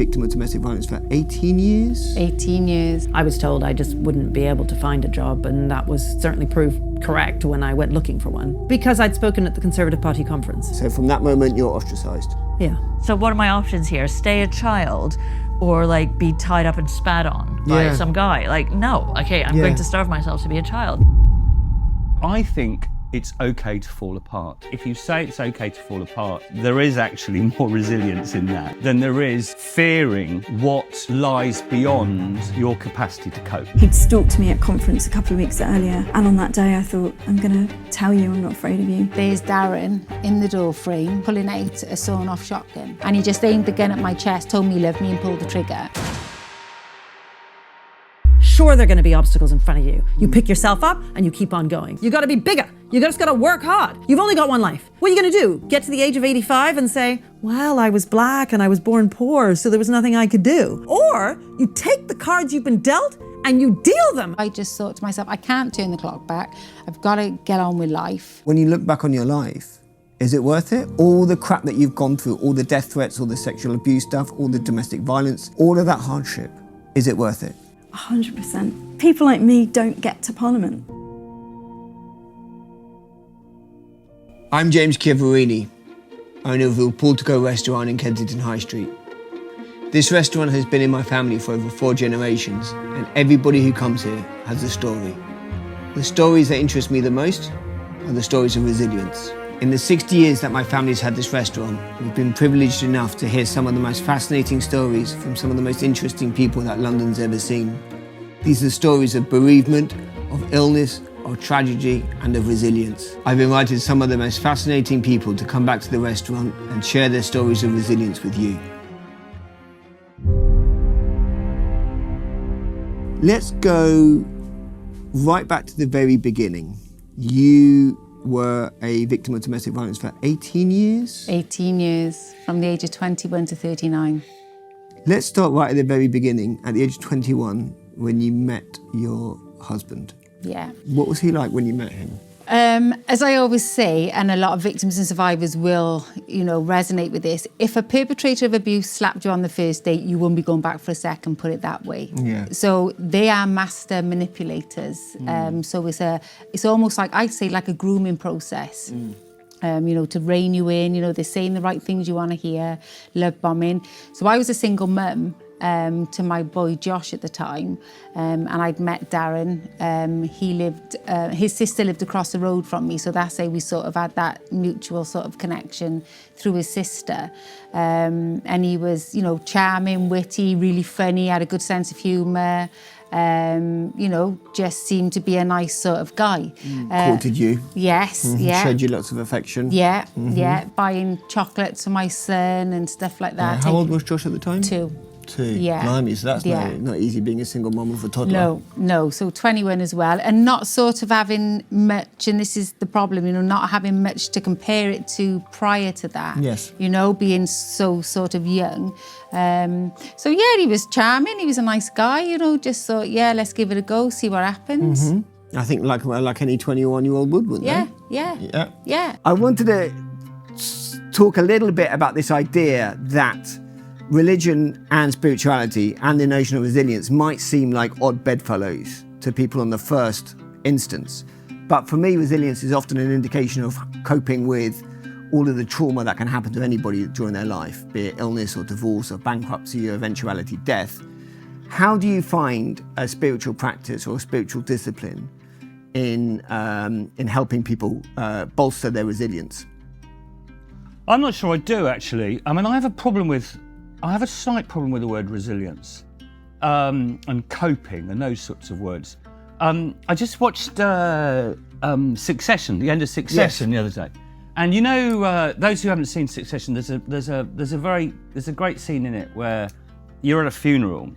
victim of domestic violence for 18 years? 18 years. I was told I just wouldn't be able to find a job, and that was certainly proved correct when I went looking for one, because I'd spoken at the Conservative Party conference. So from that moment, you're ostracised? Yeah. So what are my options here? Stay a child or like be tied up and spat on by some guy? Like, no, okay, I'm going to starve myself to be a child. I think it's okay to fall apart. If you say it's okay to fall apart, there is actually more resilience in that than there is fearing what lies beyond your capacity to cope. He'd stalked me at conference a couple of weeks earlier, and on that day I thought, I'm gonna tell you I'm not afraid of you. There's Darren in the door frame, pulling out a sawn-off shotgun. And he just aimed the gun at my chest, told me he loved me and pulled the trigger. Sure, there are going to be obstacles in front of you. You pick yourself up and you keep on going. You got to be bigger. You just got to work hard. You've only got one life. What are you going to do? Get to the age of 85 and say, well, I was black and I was born poor, so there was nothing I could do. Or you take the cards you've been dealt and you deal them. I just thought to myself, I can't turn the clock back. I've got to get on with life. When you look back on your life, is it worth it? All the crap that you've gone through, all the death threats, all the sexual abuse stuff, all the domestic violence, all of that hardship, is it worth it? 100%. People like me don't get to Parliament. I'm James Chiavarini, owner of the Pool to Go restaurant in Kensington High Street. This restaurant has been in my family for over 4 generations, and everybody who comes here has a story. The stories that interest me the most are the stories of resilience. In the 60 years that my family's had this restaurant, we've been privileged enough to hear some of the most fascinating stories from some of the most interesting people that London's ever seen. These are stories of bereavement, of illness, of tragedy, and of resilience. I've invited some of the most fascinating people to come back to the restaurant and share their stories of resilience with you. Let's go right back to the very beginning. You were a victim of domestic violence for 18 years? 18 years, from the age of 21 to 39. Let's start right at the very beginning, at the age of 21, when you met your husband. Yeah. What was he like when you met him? As I always say, and a lot of victims and survivors will, resonate with this, if a perpetrator of abuse slapped you on the first date, you won't be going back for a second, put it that way. Yeah. So they are master manipulators. So it's almost like, I'd say, like a grooming process. To rein you in, they're saying the right things you want to hear, love bombing. So I was a single mum to my boy Josh at the time, and I'd met Darren. He lived, his sister lived across the road from me, so that's how we sort of had that mutual sort of connection through his sister. And he was, charming, witty, really funny, had a good sense of humour. Just seemed to be a nice sort of guy. Courted you? Yes, yeah. Showed you lots of affection? Yeah, yeah. Buying chocolates for my son and stuff like that. How old was Josh at the time? 2. 2? Yeah. Blimey, so that's not easy being a single mum with a toddler. No. So 21 as well. And not sort of having much, and this is the problem, not having much to compare it to prior to that. Yes. Being so sort of young. So yeah, he was charming. He was a nice guy, just thought, yeah, let's give it a go, see what happens. I think like any 21-year-old would, wouldn't they? Yeah. I wanted to talk a little bit about this idea that religion and spirituality and the notion of resilience might seem like odd bedfellows to people on the first instance. But for me, resilience is often an indication of coping with all of the trauma that can happen to anybody during their life, be it illness or divorce or bankruptcy or eventuality death. How do you find a spiritual practice or a spiritual discipline in helping people bolster their resilience? I'm not sure I do, actually. I mean, I have a slight problem with the word resilience and coping and those sorts of words. I just watched Succession, the end of Succession the other day. And those who haven't seen Succession, there's a great scene in it where you're at a funeral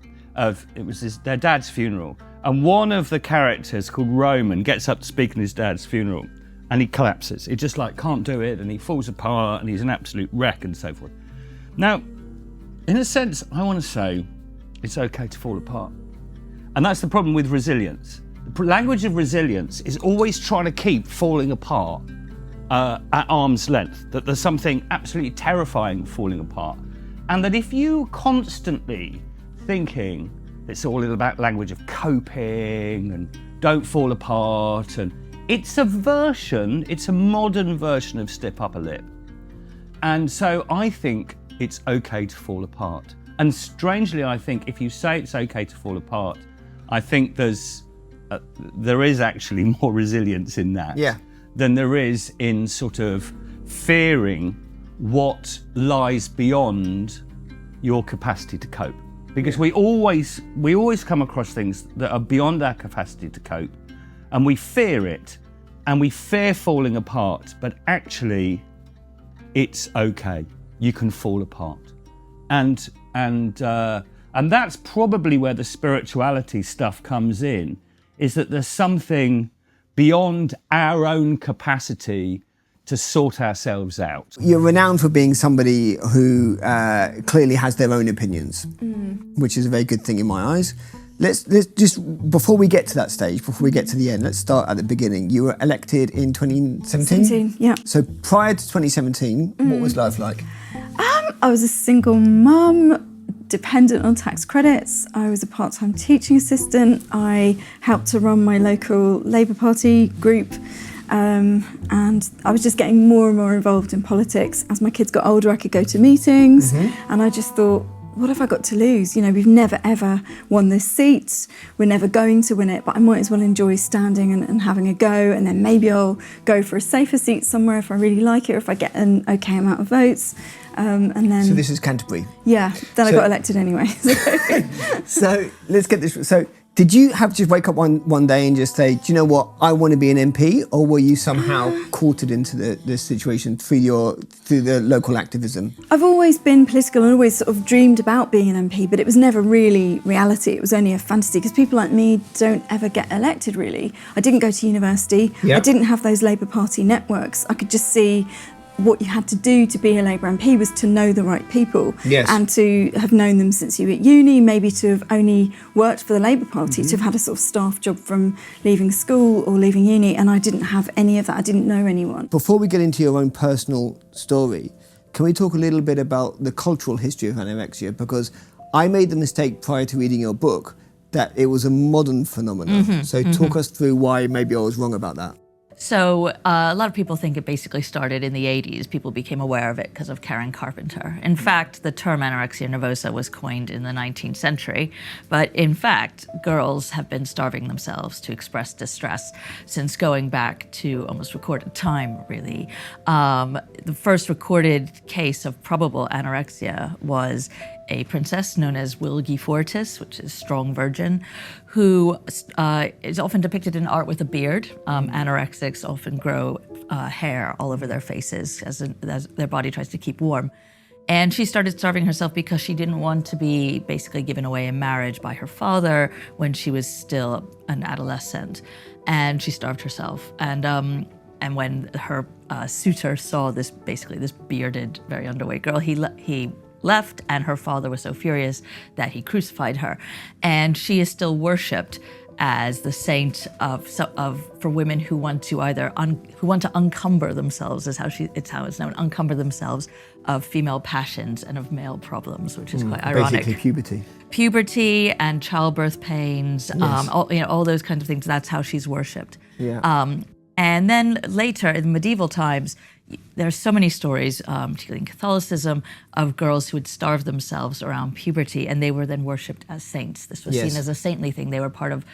their dad's funeral, and one of the characters called Roman gets up to speak at his dad's funeral, and he collapses. He just can't do it, and he falls apart, and he's an absolute wreck, and so forth. Now, in a sense, I want to say it's okay to fall apart, and that's the problem with resilience. The language of resilience is always trying to keep falling apart at arm's length, that there's something absolutely terrifying falling apart. And that if you constantly thinking it's all about language of coping and don't fall apart, and it's a modern version of stiff upper lip. And so I think it's okay to fall apart. And strangely, I think if you say it's okay to fall apart, I think there is actually more resilience in that than there is in sort of fearing what lies beyond your capacity to cope. Because we always come across things that are beyond our capacity to cope, and we fear it, and we fear falling apart, but actually it's okay. You can fall apart. And that's probably where the spirituality stuff comes in, is that there's something beyond our own capacity to sort ourselves out. You're renowned for being somebody who clearly has their own opinions, which is a very good thing in my eyes. Let's just, before we get to that stage, before we get to the end, let's start at the beginning. You were elected in 2017? 17, yeah. So prior to 2017, what was life like? I was a single mum, dependent on tax credits. I was a part-time teaching assistant. I helped to run my local Labour Party group. And I was just getting more and more involved in politics. As my kids got older, I could go to meetings, and I just thought, what have I got to lose? You know, we've never ever won this seat. We're never going to win it, but I might as well enjoy standing and having a go, and then maybe I'll go for a safer seat somewhere if I really like it, or if I get an okay amount of votes. And then... So this is Canterbury? Yeah, then I got elected anyway. So let's get this. So did you have to just wake up one day and just say, do you know what, I want to be an MP? Or were you somehow courted into this situation through the local activism? I've always been political and always sort of dreamed about being an MP, but it was never really reality. It was only a fantasy, because people like me don't ever get elected, really. I didn't go to university. I didn't have those Labour Party networks. I could just see what you had to do to be a Labour MP was to know the right people, and to have known them since you were at uni, maybe to have only worked for the Labour Party, to have had a sort of staff job from leaving school or leaving uni, and I didn't have any of that. I didn't know anyone. Before we get into your own personal story, can we talk a little bit about the cultural history of anorexia? Because I made the mistake prior to reading your book that it was a modern phenomenon. So talk us through why maybe I was wrong about that. So a lot of people think it basically started in the 80s. People became aware of it because of Karen Carpenter. In fact, the term anorexia nervosa was coined in the 19th century. But in fact, girls have been starving themselves to express distress since going back to almost recorded time, really. The first recorded case of probable anorexia was a princess known as Wilgefortis, which is strong virgin, who is often depicted in art with a beard. Anorexics often grow hair all over their faces as their body tries to keep warm. And she started starving herself because she didn't want to be basically given away in marriage by her father when she was still an adolescent. And she starved herself. And when her suitor saw this bearded, very underweight girl, he left, and her father was so furious that he crucified her. And she is still worshipped as the saint for women who want to uncumber themselves, it's how it's known, uncumber themselves of female passions and of male problems, which is quite ironic. Basically puberty and childbirth pains, all those kinds of things. That's how she's worshipped. And then later in medieval times, there are so many stories, particularly in Catholicism, of girls who would starve themselves around puberty, and they were then worshipped as saints. This was seen as a saintly thing. They were part of,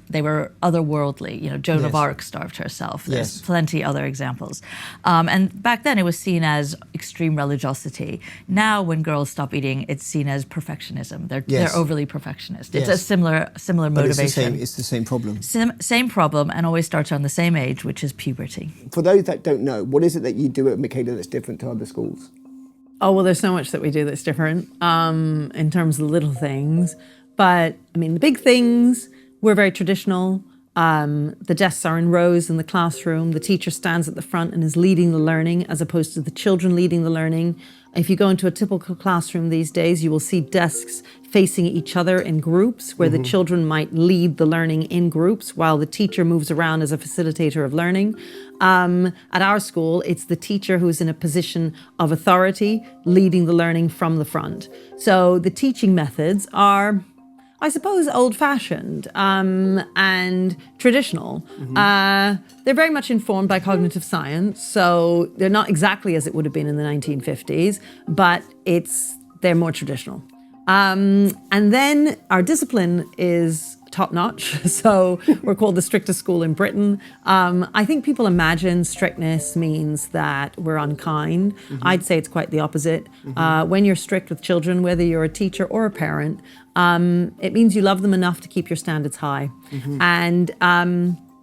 they were otherworldly. Joan of Arc starved herself. There's plenty other examples. And back then it was seen as extreme religiosity. Now when girls stop eating, it's seen as perfectionism. They're overly perfectionist. It's a similar motivation. It's the same problem. Same problem, and always starts around the same age, which is puberty. For those that don't know, what is it that you do at Makeda that's different to other schools? Oh, well, there's so much that we do that's different in terms of the little things. But, I mean, the big things, we're very traditional. The desks are in rows in the classroom. The teacher stands at the front and is leading the learning as opposed to the children leading the learning. If you go into a typical classroom these days, you will see desks facing each other in groups where the children might lead the learning in groups while the teacher moves around as a facilitator of learning. At our school, it's the teacher who's in a position of authority leading the learning from the front. So the teaching methods are, I suppose, old-fashioned and traditional. They're very much informed by cognitive science, so they're not exactly as it would have been in the 1950s, but they're more traditional. And then our discipline is top-notch, so we're called the strictest school in Britain. I think people imagine strictness means that we're unkind. I'd say it's quite the opposite. When you're strict with children, whether you're a teacher or a parent, it means you love them enough to keep your standards high. And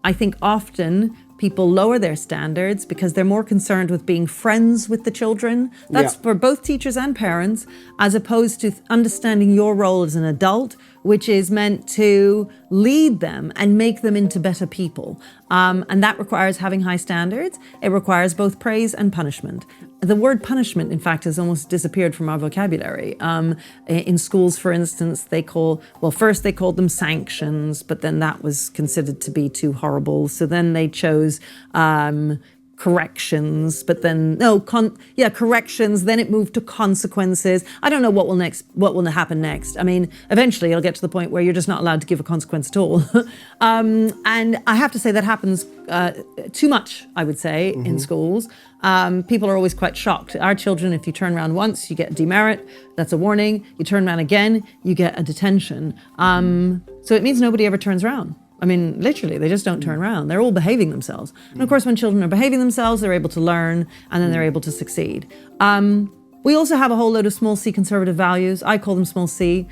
I think often people lower their standards because they're more concerned with being friends with the children. That's for both teachers and parents, as opposed to understanding your role as an adult, which is meant to lead them and make them into better people. And that requires having high standards. It requires both praise and punishment. The word punishment, in fact, has almost disappeared from our vocabulary. In schools, for instance, first they called them sanctions, but then that was considered to be too horrible. So then they chose corrections, but then corrections. Then it moved to consequences. I don't know what will happen next. I mean, eventually it'll get to the point where you're just not allowed to give a consequence at all. And I have to say that happens too much, I would say, in schools. People are always quite shocked. Our children, if you turn around once, you get a demerit. That's a warning. You turn around again, you get a detention. So it means nobody ever turns around. I mean, literally, they just don't turn around. They're all behaving themselves. And of course, when children are behaving themselves, they're able to learn and then they're able to succeed. We also have a whole load of small c conservative values. I call them small c.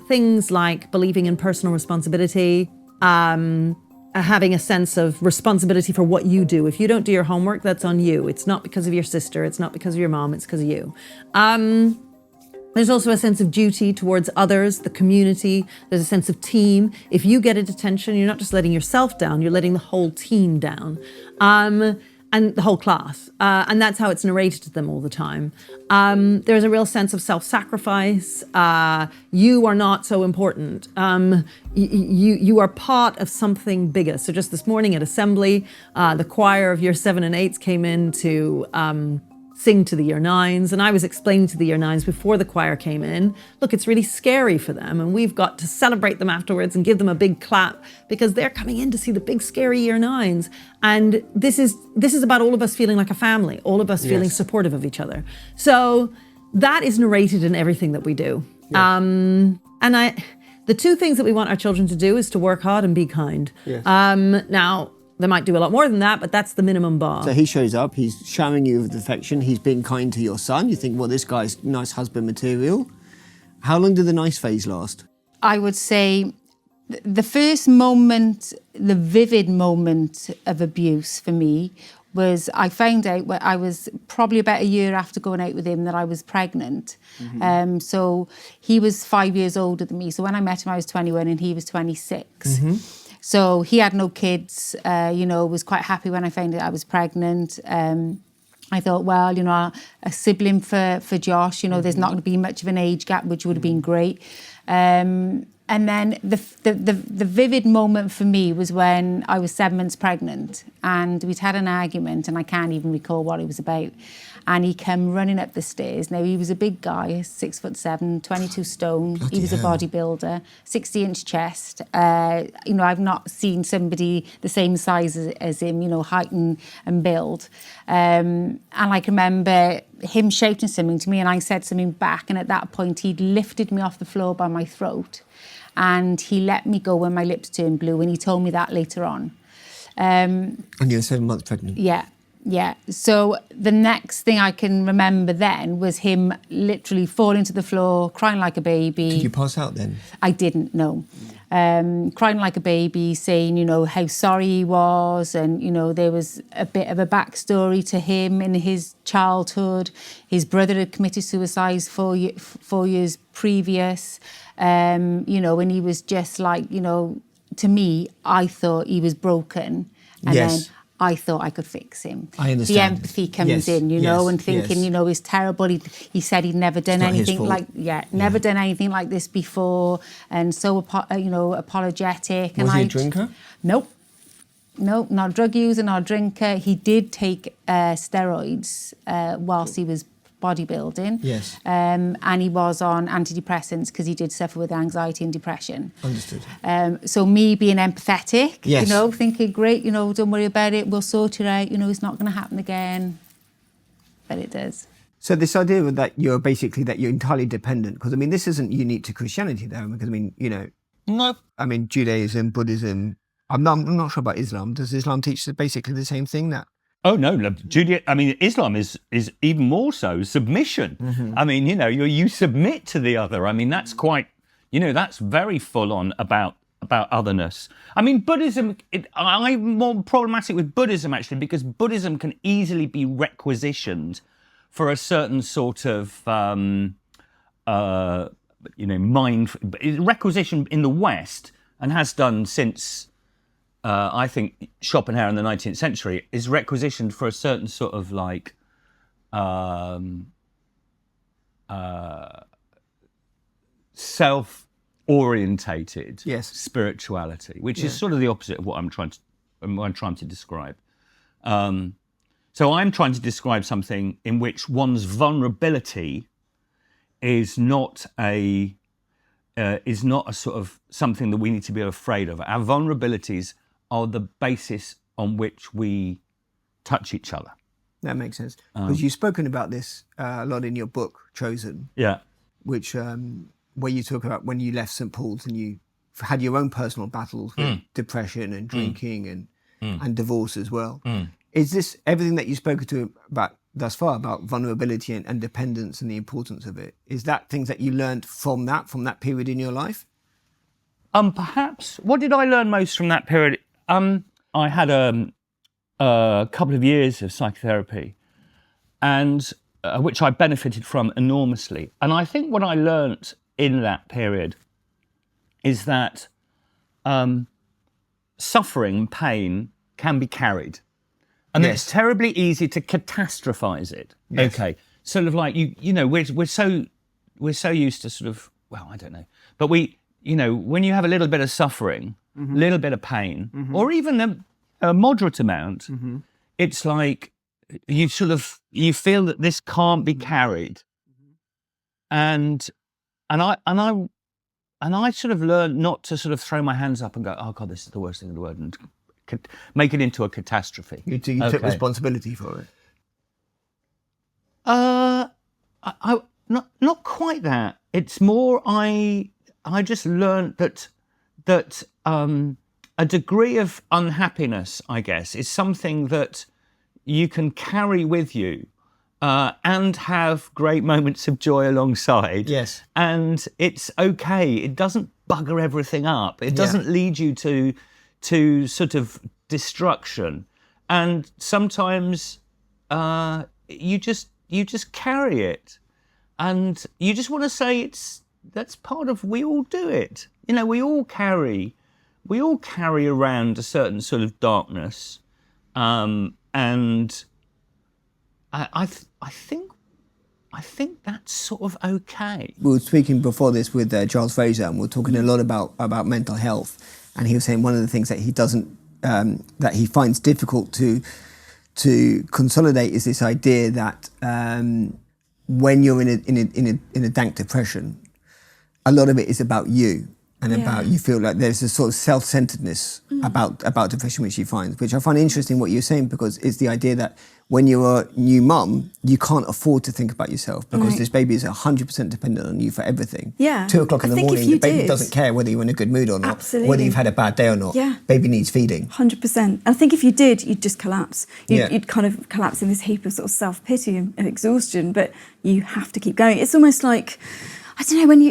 Things like believing in personal responsibility, having a sense of responsibility for what you do. If you don't do your homework, that's on you. It's not because of your sister. It's not because of your mom. It's because of you. There's also a sense of duty towards others, the community. There's a sense of team. If you get a detention, you're not just letting yourself down, you're letting the whole team down. And the whole class. And that's how it's narrated to them all the time. There's a real sense of self-sacrifice. You are not so important. You are part of something bigger. So just this morning at assembly, the choir of year 7 and 8s came in to sing to the year 9s. And I was explaining to the year 9s before the choir came in, look, it's really scary for them. And we've got to celebrate them afterwards and give them a big clap because they're coming in to see the big scary year 9s. And this is about all of us feeling like a family, all of us feeling supportive of each other. So that is narrated in everything that we do. Yes. The two things that we want our children to do is to work hard and be kind. Yes. Now, they might do a lot more than that, but that's the minimum bar. So he shows up, he's showering you with affection, he's being kind to your son. You think, well, this guy's nice husband material. How long did the nice phase last? I would say the first moment, the vivid moment of abuse for me was I found out when I was probably about a year after going out with him that I was pregnant. So he was 5 years older than me. So when I met him, I was 21 and he was 26. So he had no kids, was quite happy when I found out I was pregnant. I thought, well, a sibling for Josh, there's not going to be much of an age gap, which would have been great. And then the vivid moment for me was when I was 7 months pregnant and we'd had an argument and I can't even recall what it was about. And he came running up the stairs. Now, he was a big guy, 6'7", 22 stone. He was a bodybuilder, 60-inch chest. I've not seen somebody the same size as him, height and build. And I can remember him shouting something to me and I said something back. And at that point, he'd lifted me off the floor by my throat. And he let me go when my lips turned blue. And he told me that later on. And you were 7 months pregnant? Yeah. So the next thing I can remember then was him literally falling to the floor, crying like a baby. Did you pass out then? I didn't, no. Crying like a baby, saying, how sorry he was. And, there was a bit of a backstory to him in his childhood. His brother had committed suicide 4 years previous. And he was just like, to me, I thought he was broken, and Yes. then I thought I could fix him. I understand. The empathy comes Yes, in, you know, yes, and thinking, yes. you know, it's terrible. He said he'd never done not his anything fault. never done anything like this before, and so apologetic. Was and he a drinker? Nope. No, not a drug user, not a drinker. He did take steroids whilst he was bodybuilding. Yes. And he was on antidepressants because he did suffer with anxiety and depression. Understood. So me being empathetic, Yes. you know, thinking, great, you know, don't worry about it, we'll sort it out, you know, it's not going to happen again. But it does. So this idea that you're entirely dependent, because I mean, this isn't unique to Christianity though, because I mean, you know, No. I mean, Judaism, Buddhism, I'm not sure about Islam. Does Islam teach basically the same thing, that? Oh no, I mean, Islam is even more so submission. I mean, you know, you submit to the other. I mean, that's quite, you know, that's very full on about otherness. I mean, Buddhism, I'm more problematic with Buddhism actually, because Buddhism can easily be requisitioned for a certain sort of, requisition in the West, and has done since. I think Schopenhauer in the 19th century is requisitioned for a certain sort of like self-orientated spirituality, which is sort of the opposite of what I'm trying to describe. So I'm trying to describe something in which one's vulnerability is not a sort of something that we need to be afraid of. Our vulnerabilities are the basis on which we touch each other. That makes sense. Because you've spoken about this a lot in your book, Chosen. Yeah. Which, where you talk about when you left St. Paul's and you had your own personal battles with depression and drinking and divorce as well. Is this everything that you've spoken to about thus far, about vulnerability and dependence and the importance of it? Is that things that you learned from that period in your life? Perhaps. What did I learn most from that period? I had a couple of years of psychotherapy, and which I benefited from enormously. And I think what I learnt in that period is that suffering, pain can be carried. And it's terribly easy to catastrophize it. Yes. Okay. Sort of like, you know, we're so used to sort of, well, I don't know. But you know, when you have a little bit of suffering, a little bit of pain, or even a moderate amount, it's like you feel that this can't be carried. And I sort of learned not to sort of throw my hands up and go, oh God, this is the worst thing in the world, and make it into a catastrophe. You took responsibility for it? Not quite that. It's more I just learned that a degree of unhappiness, I guess, is something that you can carry with you and have great moments of joy alongside. Yes. And it's okay. It doesn't bugger everything up. It doesn't lead you to sort of destruction. And sometimes you just carry it. And you just want to say that's part of, we all do it. You know, we all carry around a certain sort of darkness. And I think that's sort of okay. We were speaking before this with Charles Fraser, and we were talking a lot about mental health. And he was saying one of the things that he doesn't, that he finds difficult to consolidate is this idea that when you're in a dank depression, a lot of it is about you. And about, you feel like there's a sort of self-centeredness about depression, which he finds, which I find interesting what you're saying, because it's the idea that when you're a new mum, you can't afford to think about yourself, because this baby is 100% dependent on you for everything. Yeah. 2 o'clock in the morning, the baby doesn't care whether you're in a good mood or not, Absolutely. whether you've had a bad day or not. Yeah. Baby needs feeding. 100%. I think if you did, you'd just collapse. You'd kind of collapse in this heap of sort of self-pity and exhaustion, but you have to keep going. It's almost like, I don't know, when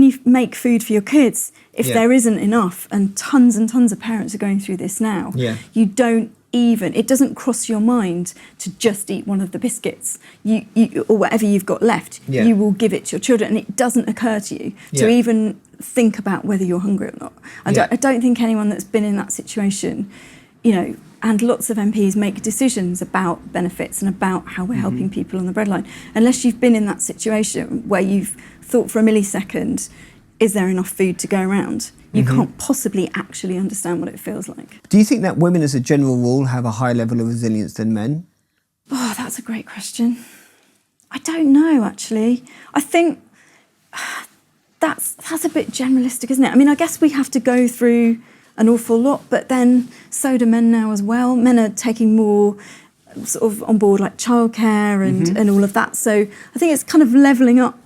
you make food for your kids, if there isn't enough, and tons of parents are going through this now, you don't even, it doesn't cross your mind to just eat one of the biscuits, you or whatever you've got left. You will give it to your children, and it doesn't occur to you to even think about whether you're hungry or not. I don't think anyone that's been in that situation, you know, and lots of MPs make decisions about benefits and about how we're helping people on the breadline. Unless you've been in that situation where you've thought for a millisecond, is there enough food to go around? You can't possibly actually understand what it feels like. Do you think that women as a general rule have a higher level of resilience than men? Oh, that's a great question. I don't know, actually. I think that's a bit generalistic, isn't it? I mean, I guess we have to go through an awful lot, but then so do men now as well. Men are taking more sort of on board, like childcare and all of that. So I think it's kind of levelling up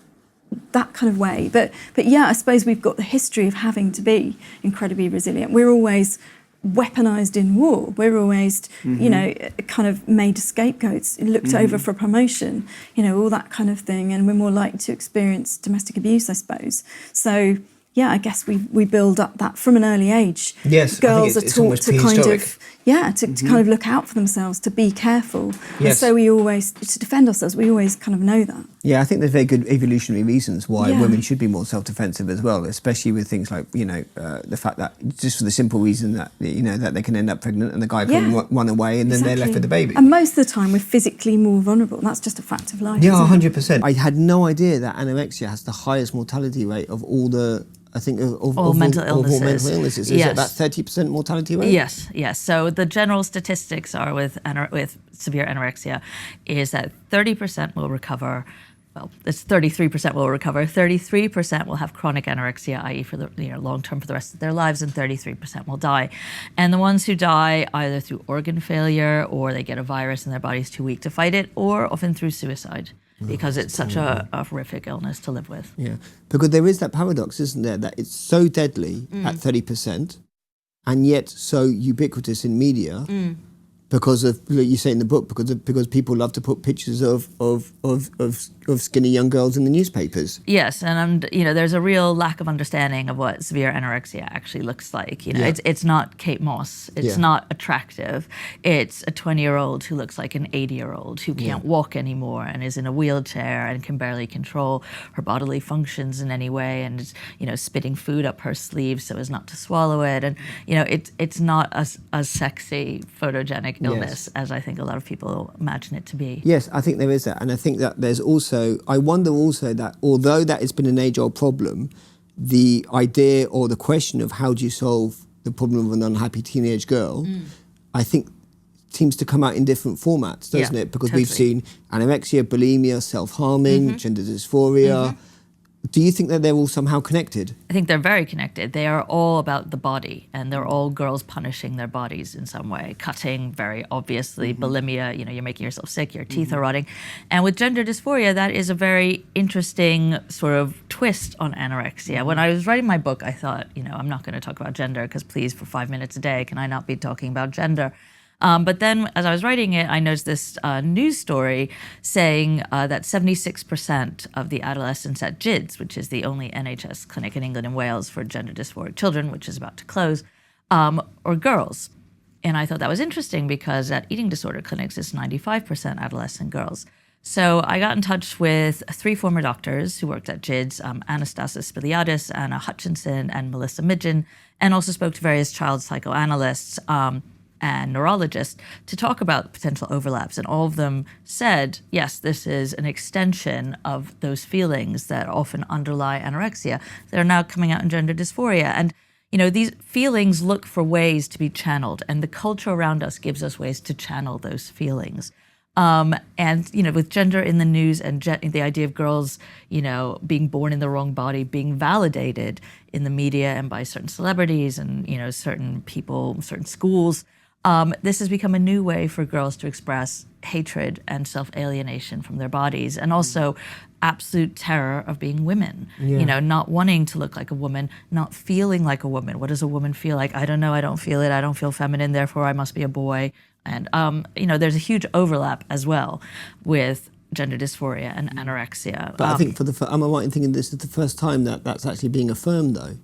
that kind of way. But yeah, I suppose we've got the history of having to be incredibly resilient. We're always weaponised in war. We're always, you know, kind of made scapegoats, looked over for promotion, you know, all that kind of thing. And we're more likely to experience domestic abuse, I suppose. So yeah, I guess we build up that from an early age. Yes, girls I think are taught to kind of to kind of look out for themselves, to be careful. Yes. And so we always, to defend ourselves, we always kind of know that. Yeah, I think there's very good evolutionary reasons why women should be more self-defensive as well, especially with things like, you know, the fact that just for the simple reason that, you know, that they can end up pregnant and the guy can run away and then they're left with the baby. And most of the time we're physically more vulnerable. That's just a fact of life. Yeah, isn't it? 100%. I had no idea that anorexia has the highest mortality rate of all the, I think, of all mental illnesses. All mental illnesses. Is it about 30% mortality rate? Yes, yes. So the general statistics are with severe anorexia is that 30% will recover. Well, it's 33% will recover. 33% will have chronic anorexia, i.e. for the long term for the rest of their lives, and 33% will die. And the ones who die either through organ failure or they get a virus and their body's too weak to fight it, or often through suicide. Because it's such a horrific illness to live with. Yeah, because there is that paradox, isn't there, that it's so deadly at 30% and yet so ubiquitous in media because of, like you say in the book, because people love to put pictures of skinny young girls in the newspapers. Yes, and you know, there's a real lack of understanding of what severe anorexia actually looks like. You know, it's not Kate Moss. It's not attractive. It's a 20-year-old who looks like an 80-year-old who can't walk anymore and is in a wheelchair and can barely control her bodily functions in any way, and is, you know, spitting food up her sleeve so as not to swallow it. And you know, it's not as sexy, photogenic illness as I think a lot of people imagine it to be. Yes, I think there is that, and I think that there's also, I wonder also that although that has been an age-old problem, the idea or the question of how do you solve the problem of an unhappy teenage girl, I think seems to come out in different formats, doesn't it? Because we've seen anorexia, bulimia, self-harming, gender dysphoria. Do you think that they're all somehow connected? I think they're very connected. They are all about the body, and they're all girls punishing their bodies in some way. Cutting, very obviously. Bulimia, you know, you're making yourself sick, your teeth are rotting. And with gender dysphoria, that is a very interesting sort of twist on anorexia. When I was writing my book, I thought, you know, I'm not going to talk about gender because please, for 5 minutes a day, can I not be talking about gender? But then as I was writing it, I noticed this news story saying that 76% of the adolescents at GIDS, which is the only NHS clinic in England and Wales for gender dysphoric children, which is about to close, are girls. And I thought that was interesting because at eating disorder clinics, it's 95% adolescent girls. So I got in touch with 3 former doctors who worked at GIDS, Anastasia Spiliadis, Anna Hutchinson, and Melissa Midgen, and also spoke to various child psychoanalysts and neurologists to talk about potential overlaps. And all of them said, yes, this is an extension of those feelings that often underlie anorexia that are now coming out in gender dysphoria. And, you know, these feelings look for ways to be channeled, and the culture around us gives us ways to channel those feelings. And, you know, with gender in the news and the idea of girls, you know, being born in the wrong body, being validated in the media and by certain celebrities and, you know, certain people, certain schools, this has become a new way for girls to express hatred and self-alienation from their bodies, and also absolute terror of being women. You know, not wanting to look like a woman, not feeling like a woman. What does a woman feel like? I don't know, I don't feel it, I don't feel feminine, therefore I must be a boy. And, you know, there's a huge overlap as well with gender dysphoria and anorexia. But I think am I right in thinking this is the first time that that's actually being affirmed, though?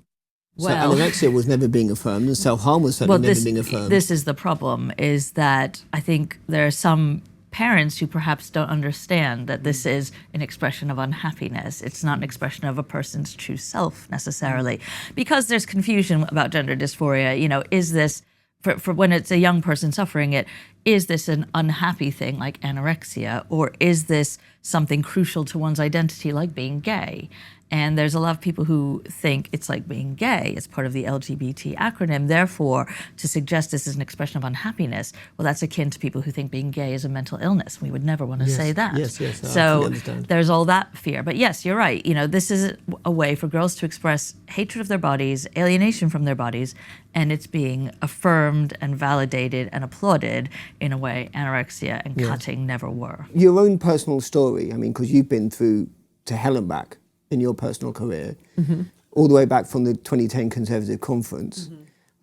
Well, so anorexia was never being affirmed, and self-harm was certainly never being affirmed. This is the problem, is that I think there are some parents who perhaps don't understand that this is an expression of unhappiness. It's not an expression of a person's true self necessarily, because there's confusion about gender dysphoria. You know, is this, for when it's a young person suffering it, is this an unhappy thing like anorexia, or is this something crucial to one's identity like being gay? And there's a lot of people who think it's like being gay. It's part of the LGBT acronym. Therefore, to suggest this is an expression of unhappiness, well, that's akin to people who think being gay is a mental illness. We would never want to say that. Yes, I so understand. there's all that fear. But yes, you're right. You know, this is a way for girls to express hatred of their bodies, alienation from their bodies, and it's being affirmed and validated and applauded in a way anorexia and cutting never were. Your own personal story, I mean, because you've been through to hell and back in your personal career, all the way back from the 2010 Conservative Conference.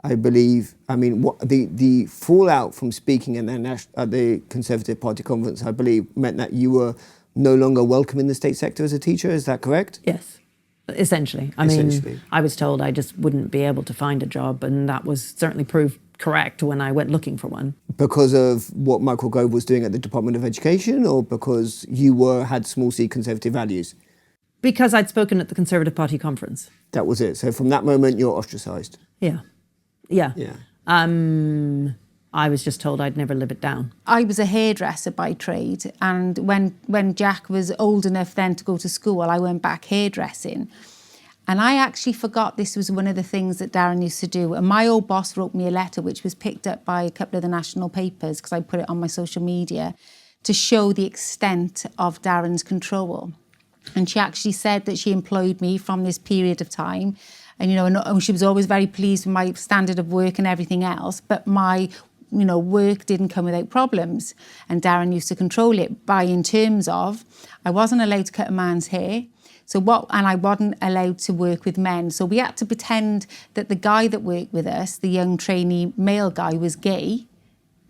I believe, I mean, what the fallout from speaking at the Conservative Party conference, I believe, meant that you were no longer welcome in the state sector as a teacher. Is that correct? Yes, essentially. I mean, I was told I just wouldn't be able to find a job, and that was certainly proved correct when I went looking for one. Because of what Michael Gove was doing at the Department of Education, or because you had small c Conservative values? Because I'd spoken at the Conservative Party conference. That was it. So from that moment, you're ostracised. Yeah. I was just told I'd never live it down. I was a hairdresser by trade, and when Jack was old enough then to go to school, I went back hairdressing. And I actually forgot this was one of the things that Darren used to do. And my old boss wrote me a letter, which was picked up by a couple of the national papers, because I put it on my social media, to show the extent of Darren's control. And she actually said that she employed me from this period of time. And, you know, and she was always very pleased with my standard of work and everything else. But my, you know, work didn't come without problems. And Darren used to control it in terms of, I wasn't allowed to cut a man's hair. And I wasn't allowed to work with men. So we had to pretend that the guy that worked with us, the young trainee male guy, was gay.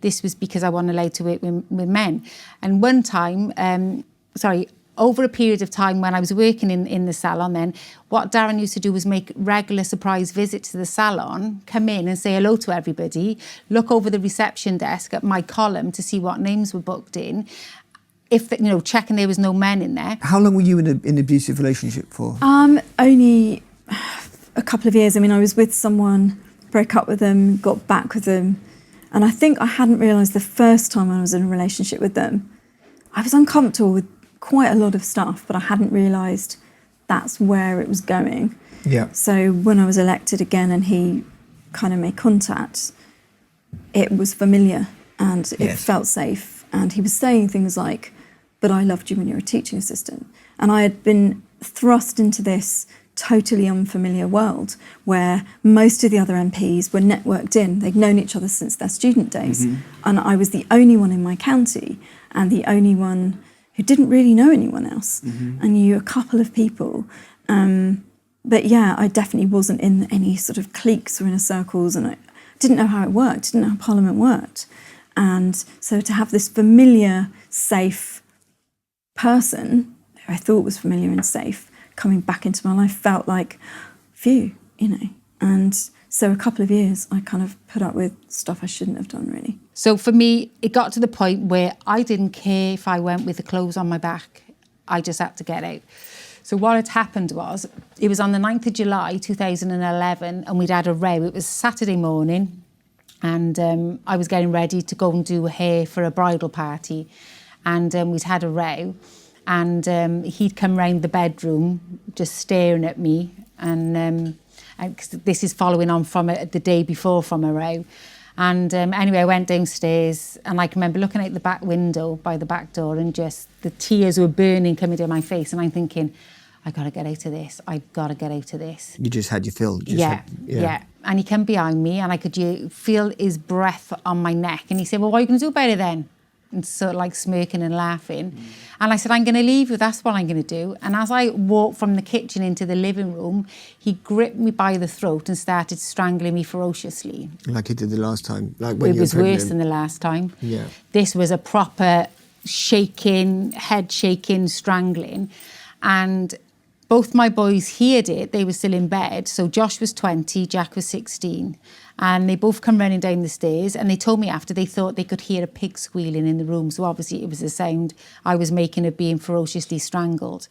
This was because I wasn't allowed to work with men. And one time, over a period of time when I was working in the salon then, what Darren used to do was make regular surprise visits to the salon, come in and say hello to everybody, look over the reception desk at my column to see what names were booked in, checking there was no men in there. How long were you in an abusive relationship for? Only a couple of years. I mean, I was with someone, broke up with them, got back with them, and I think I hadn't realised the first time I was in a relationship with them, I was uncomfortable with quite a lot of stuff, but I hadn't realised that's where it was going. Yeah. So when I was elected again and he kind of made contact, it was familiar and it felt safe. And he was saying things like, but I loved you when you were a teaching assistant. And I had been thrust into this totally unfamiliar world where most of the other MPs were networked in. They'd known each other since their student days. And I was the only one in my county and the only one who didn't really know anyone else. I knew a couple of people. But yeah, I definitely wasn't in any sort of cliques or inner circles, and I didn't know how it worked, didn't know how Parliament worked. And so to have this familiar, safe person, who I thought was familiar and safe, coming back into my life felt like, phew, you know. And so a couple of years, I kind of put up with stuff I shouldn't have done, really. So for me, it got to the point where I didn't care if I went with the clothes on my back. I just had to get out. So what had happened was, it was on the 9th of July, 2011, and we'd had a row. It was Saturday morning, and I was getting ready to go and do hair for a bridal party. And we'd had a row, and he'd come round the bedroom, just staring at me. And this is following on from the day before from a row. And anyway, I went downstairs, and I can remember looking out the back window by the back door, and just the tears were burning coming down my face. And I'm thinking, I got to get out of this. I got to get out of this. You just had your fill. Yeah. And he came behind me, and I could feel his breath on my neck. And he said, well, what are you going to do about it then? And sort of like smirking and laughing. And I said, I'm going to leave you. That's what I'm going to do. And as I walked from the kitchen into the living room, he gripped me by the throat and started strangling me ferociously. Like he did the last time? Like when it was worse than the last time. Yeah. This was a proper shaking, head shaking, strangling. And both my boys heard it. They were still in bed. So Josh was 20, Jack was 16. And they both come running down the stairs, and they told me after they thought they could hear a pig squealing in the room. So obviously it was a sound I was making of being ferociously strangled.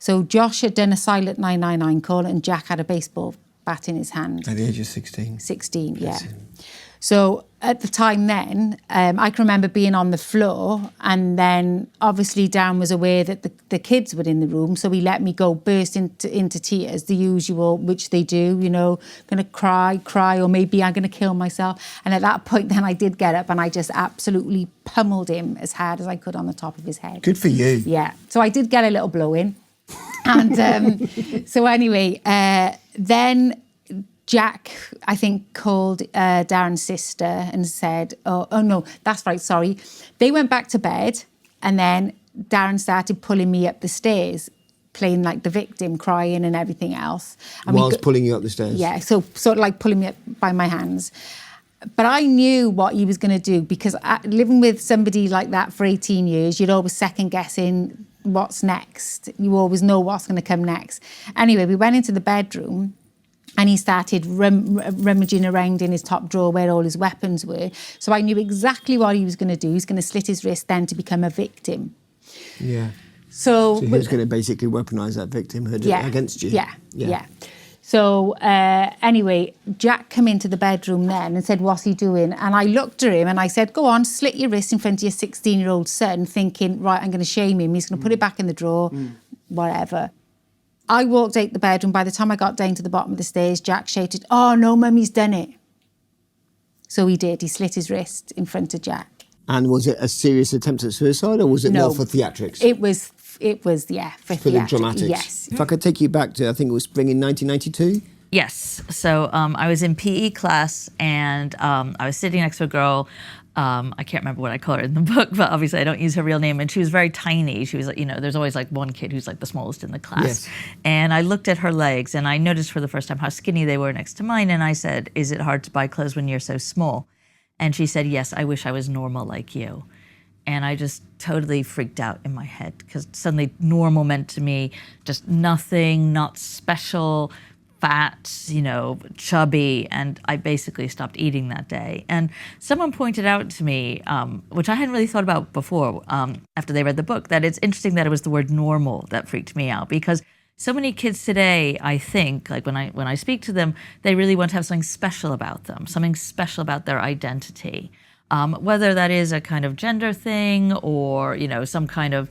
So Josh had done a silent 999 call, and Jack had a baseball bat in his hand. At the age of 16? 16, yeah. Yes. So at the time then, I can remember being on the floor, and then obviously Darren was aware that the kids were in the room, so he let me go, burst into tears, the usual, which they do, you know, going to cry, or maybe I'm going to kill myself. And at that point then I did get up and I just absolutely pummeled him as hard as I could on the top of his head. Good for you. Yeah. So I did get a little blow in. And so anyway, then Jack, I think, called Darren's sister and said, oh no, that's right, sorry. They went back to bed, and then Darren started pulling me up the stairs, playing like the victim, crying and everything else. And Whilst pulling you up the stairs? Yeah, so sort of like pulling me up by my hands. But I knew what he was going to do, because living with somebody like that for 18 years, you're always second guessing what's next. You always know what's going to come next. Anyway, we went into the bedroom, and he started rummaging around in his top drawer where all his weapons were. So I knew exactly what he was going to do. He was going to slit his wrist then to become a victim. Yeah. So he was going to basically weaponise that victimhood against you. Yeah. So anyway, Jack came into the bedroom then and said, what's he doing? And I looked at him and I said, go on, slit your wrist in front of your 16-year-old son, thinking, right, I'm going to shame him. He's going to put it back in the drawer, whatever. I walked out the bedroom. By the time I got down to the bottom of the stairs, Jack shouted, oh, no, Mummy's done it. So he did. He slit his wrist in front of Jack. And was it a serious attempt at suicide, or was it more for theatrics? It was for the dramatics. Yes. If I could take you back to, I think it was spring in 1992? Yes. So I was in PE class, and I was sitting next to a girl. I can't remember what I call her in the book, but obviously I don't use her real name. And she was very tiny. She was like, you know, there's always like one kid who's like the smallest in the class. Yes. And I looked at her legs, and I noticed for the first time how skinny they were next to mine. And I said, is it hard to buy clothes when you're so small? And she said, yes, I wish I was normal like you. And I just totally freaked out in my head, because suddenly normal meant to me just nothing, not special, fat, you know, chubby, and I basically stopped eating that day. And someone pointed out to me, which I hadn't really thought about before, after they read the book, that it's interesting that it was the word normal that freaked me out, because so many kids today, I think, like when I speak to them, they really want to have something special about them, something special about their identity. Whether that is a kind of gender thing, or, you know, some kind of,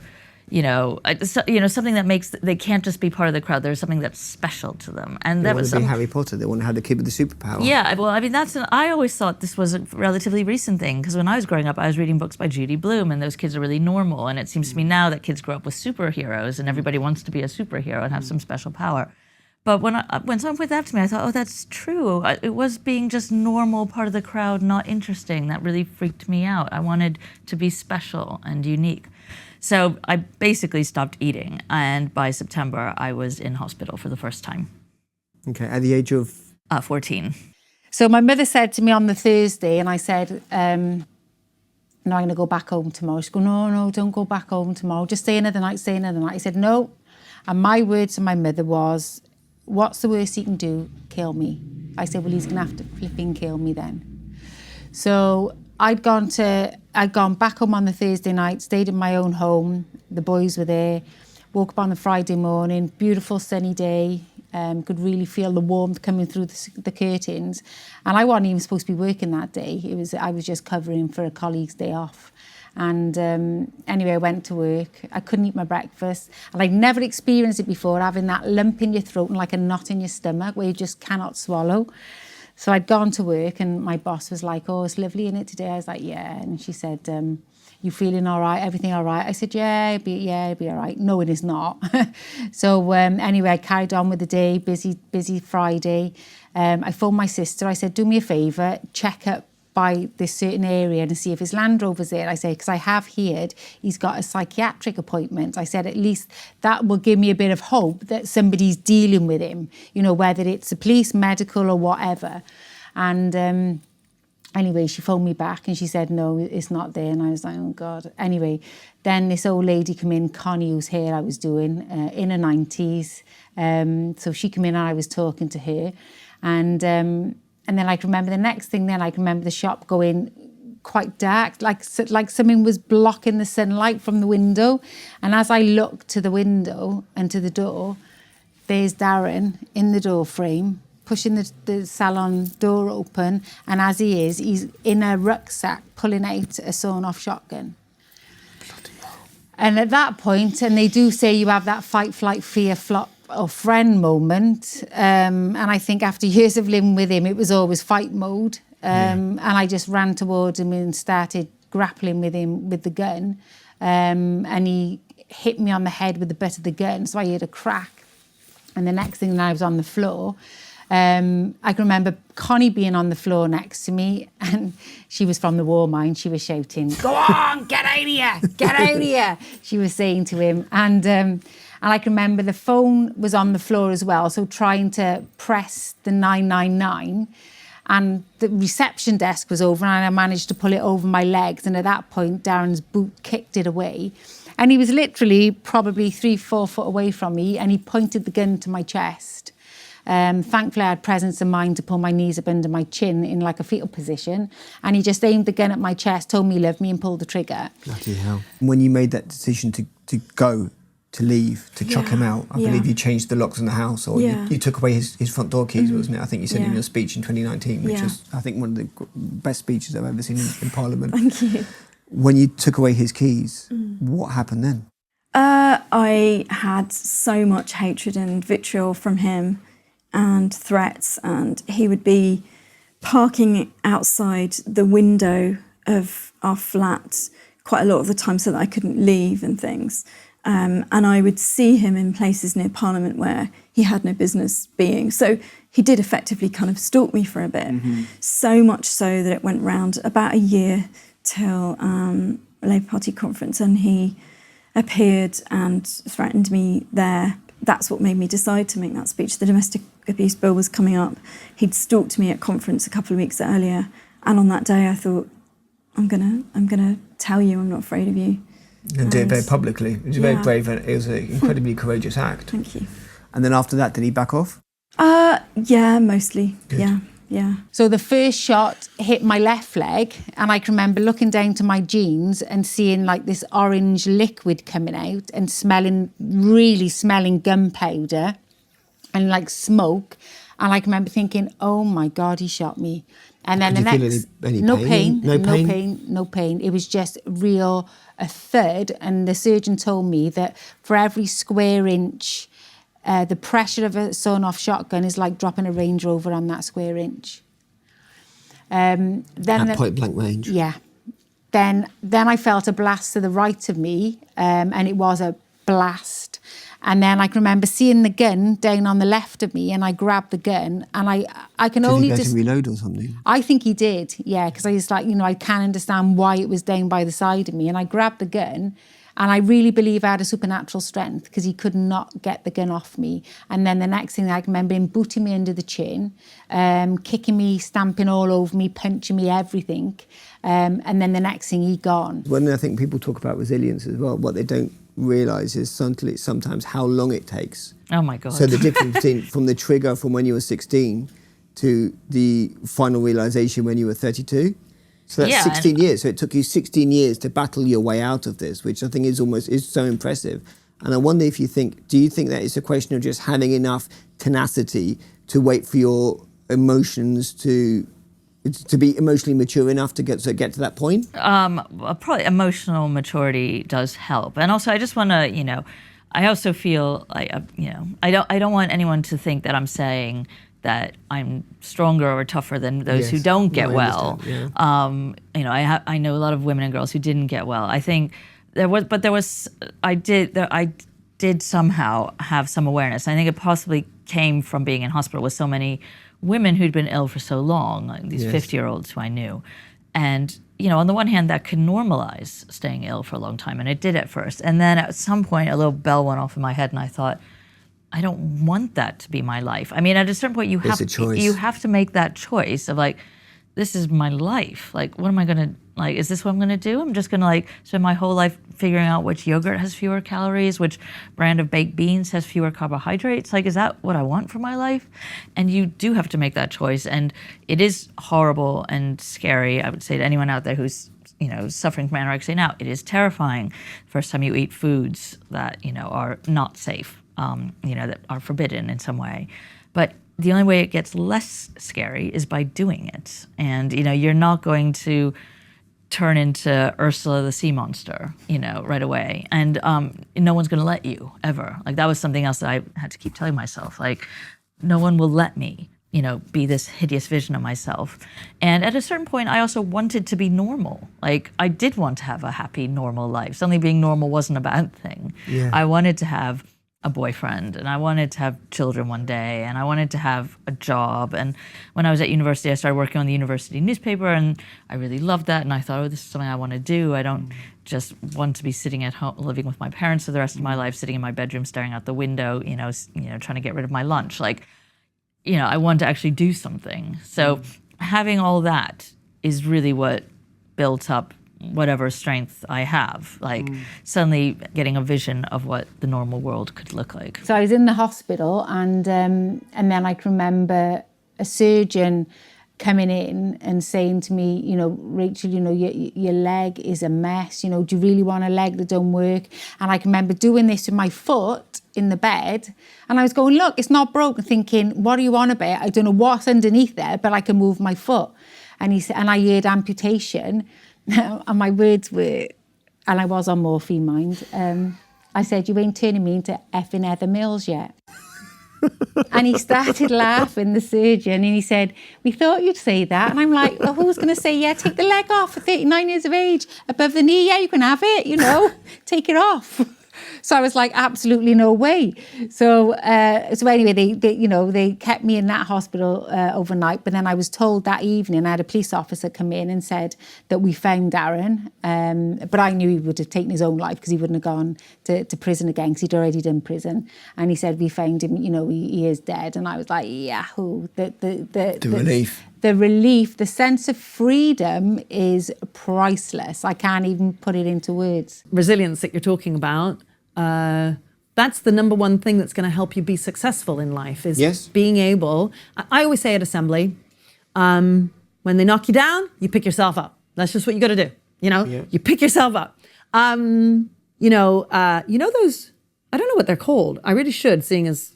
something that makes, they can't just be part of the crowd. There's something that's special to them. And that was Harry Potter. They want to have the kid with the superpower. Yeah, well, I mean, I always thought this was a relatively recent thing, because when I was growing up, I was reading books by Judy Blume, and those kids are really normal. And it seems to me now that kids grow up with superheroes, and everybody wants to be a superhero and have some special power. But when someone pointed that out to me, I thought, oh, that's true. It was being just normal, part of the crowd, not interesting. That really freaked me out. I wanted to be special and unique. So I basically stopped eating, and by September, I was in hospital for the first time. Okay, at the age of? 14. So my mother said to me on the Thursday, and I said, no, I'm going to go back home tomorrow. She goes, no, don't go back home tomorrow. Just stay another night, stay another night. I said, no. And my words to my mother was, what's the worst he can do? Kill me. I said, well, he's going to have to flipping kill me then. So I'd gone back home on the Thursday night, stayed in my own home. The boys were there. Woke up on the Friday morning, beautiful sunny day. Could really feel the warmth coming through the curtains. And I wasn't even supposed to be working that day. I was just covering for a colleague's day off. And anyway, I went to work. I couldn't eat my breakfast. And I'd never experienced it before, having that lump in your throat and like a knot in your stomach where you just cannot swallow. So I'd gone to work, and my boss was like, oh, it's lovely, isn't it, today? I was like, yeah. And she said, you feeling all right? Everything all right? I said, yeah, it'll be all right. No, it is not. So anyway, I carried on with the day, busy Friday. I phoned my sister. I said, do me a favour, check up by this certain area and see if his Land Rover's there. I say, because I have heard he's got a psychiatric appointment. I said, at least that will give me a bit of hope that somebody's dealing with him, you know, whether it's the police, medical or whatever. And Anyway, she phoned me back and she said, no, it's not there. And I was like, oh God. Anyway, then this old lady came in, Connie, whose hair I was doing, in her 90s. So she came in and I was talking to her. And then I can remember the next thing then, I can remember the shop going quite dark, like something was blocking the sunlight from the window. And as I looked to the window and to the door, there's Darren in the door frame, pushing the salon door open, and as he's in a rucksack pulling out a sawn-off shotgun. And at that point, and they do say you have that fight, flight, fear, flop or friend moment, and I think after years of living with him, it was always fight mode, and I just ran towards him and started grappling with him with the gun, and he hit me on the head with the butt of the gun, so I heard a crack, and the next thing I was on the floor. I can remember Connie being on the floor next to me, and she was from the war mine. She was shouting, "Go on, get out of here, get out of here!" She was saying to him, and I can remember the phone was on the floor as well. So trying to press the 999, and the reception desk was over, and I managed to pull it over my legs. And at that point, Darren's boot kicked it away, and he was literally probably 3-4 foot away from me, and he pointed the gun to my chest. Thankfully, I had presence of mind to pull my knees up under my chin in like a fetal position. And he just aimed the gun at my chest, told me he loved me and pulled the trigger. Bloody hell. When you made that decision to go, to leave, to chuck him out, I believe you changed the locks in the house, or you took away his front door keys, wasn't it? I think you said in your speech in 2019, which was, I think, one of the best speeches I've ever seen in Parliament. Thank you. When you took away his keys, what happened then? I had so much hatred and vitriol from him, and threats, and he would be parking outside the window of our flat quite a lot of the time so that I couldn't leave and things. And I would see him in places near Parliament where he had no business being. So he did effectively kind of stalk me for a bit, so much so that it went round about a year till a Labour Party conference, and he appeared and threatened me there. That's what made me decide to make that speech. The domestic abuse bill was coming up. He'd stalked me at conference a couple of weeks earlier, and on that day I thought, I'm gonna tell you, I'm not afraid of you. And do it very publicly. It was very brave, and it was an incredibly courageous act. Thank you. And then after that, did he back off? Yeah, mostly. Good. Yeah. So the first shot hit my left leg, and I can remember looking down to my jeans and seeing like this orange liquid coming out and really smelling gunpowder and like smoke. And I can remember thinking, oh my God, he shot me. And then Did you feel any no pain? pain. No pain. It was just a thud. And the surgeon told me that for every square inch, the pressure of a sawn-off shotgun is like dropping a Range Rover on that square inch. At point blank range. Yeah. Then I felt a blast to the right of me, and it was a blast. And then I can remember seeing the gun down on the left of me, and I grabbed the gun, and I can only just reload or something. I think he did, yeah, because I was like, I can't understand why it was down by the side of me, and I grabbed the gun. And I really believe I had a supernatural strength because he could not get the gun off me. And then the next thing I can remember him booting me under the chin, kicking me, stamping all over me, punching me, everything. And then the next thing, he gone. When I think people talk about resilience as well, what they don't realise is sometimes how long it takes. Oh my God. So the difference between from the trigger from when you were 16 to the final realisation when you were 32. So that's 16 years. So it took you 16 years to battle your way out of this, which I think is so impressive. And I wonder if do you think that it's a question of just having enough tenacity to wait for your emotions to be emotionally mature enough to get to that point? Probably emotional maturity does help. And also I just want to, I also feel like, I don't want anyone to think that I'm saying that I'm stronger or tougher than those who don't get well. Yeah. I know a lot of women and girls who didn't get well. I think I did somehow have some awareness. I think it possibly came from being in hospital with so many women who'd been ill for so long, like these 50-year-olds who I knew. And, on the one hand, that can normalize staying ill for a long time, and it did at first. And then at some point, a little bell went off in my head, and I thought, I don't want that to be my life. I mean, at a certain point, you have to make that choice of like, this is my life. Like, what am I gonna, like, is this what I'm gonna do? I'm just gonna like spend my whole life figuring out which yogurt has fewer calories, which brand of baked beans has fewer carbohydrates. Like, is that what I want for my life? And you do have to make that choice. And it is horrible and scary. I would say to anyone out there who's, suffering from anorexia now, it is terrifying. First time you eat foods that, are not safe, that are forbidden in some way. But the only way it gets less scary is by doing it. And, you're not going to turn into Ursula the sea monster, right away. And no one's going to let you, ever. Like, that was something else that I had to keep telling myself. Like, no one will let me, be this hideous vision of myself. And at a certain point, I also wanted to be normal. Like, I did want to have a happy, normal life. Suddenly being normal wasn't a bad thing. Yeah. I wanted to have a boyfriend, and I wanted to have children one day, and I wanted to have a job. And when I was at university, I started working on the university newspaper, and I really loved that. And I thought, oh, this is something I want to do. I don't just want to be sitting at home, living with my parents for the rest of my life, sitting in my bedroom, staring out the window, trying to get rid of my lunch. Like, I want to actually do something. So having all that is really what built up whatever strength I have, like suddenly getting a vision of what the normal world could look like. So I was in the hospital, and then I can remember a surgeon coming in and saying to me, Rachel, your leg is a mess. Do you really want a leg that don't work? And I can remember doing this with my foot in the bed, and I was going, look, it's not broken, thinking, what are you on about? I don't know what's underneath there, but I can move my foot. And he said, and I heard amputation. And my words were, and I was on morphine, mind, I said, you ain't turning me into effing Heather Mills yet. And he started laughing, the surgeon, and he said, we thought you'd say that. And I'm like, well, who's going to say, yeah, take the leg off at 39 years of age, above the knee, yeah, you can have it, take it off. So I was like, absolutely no way. So anyway, they kept me in that hospital overnight. But then I was told that evening, I had a police officer come in and said that we found Darren. But I knew he would have taken his own life because he wouldn't have gone to prison again, because he'd already done prison. And he said, we found him, he is dead. And I was like, yahoo. The relief. The relief, the sense of freedom is priceless. I can't even put it into words. Resilience that you're talking about, that's the number one thing that's going to help you be successful in life, is being able, I always say at assembly, when they knock you down, you pick yourself up. That's just what you got to do. You pick yourself up. Those, I don't know what they're called. I really should, seeing as,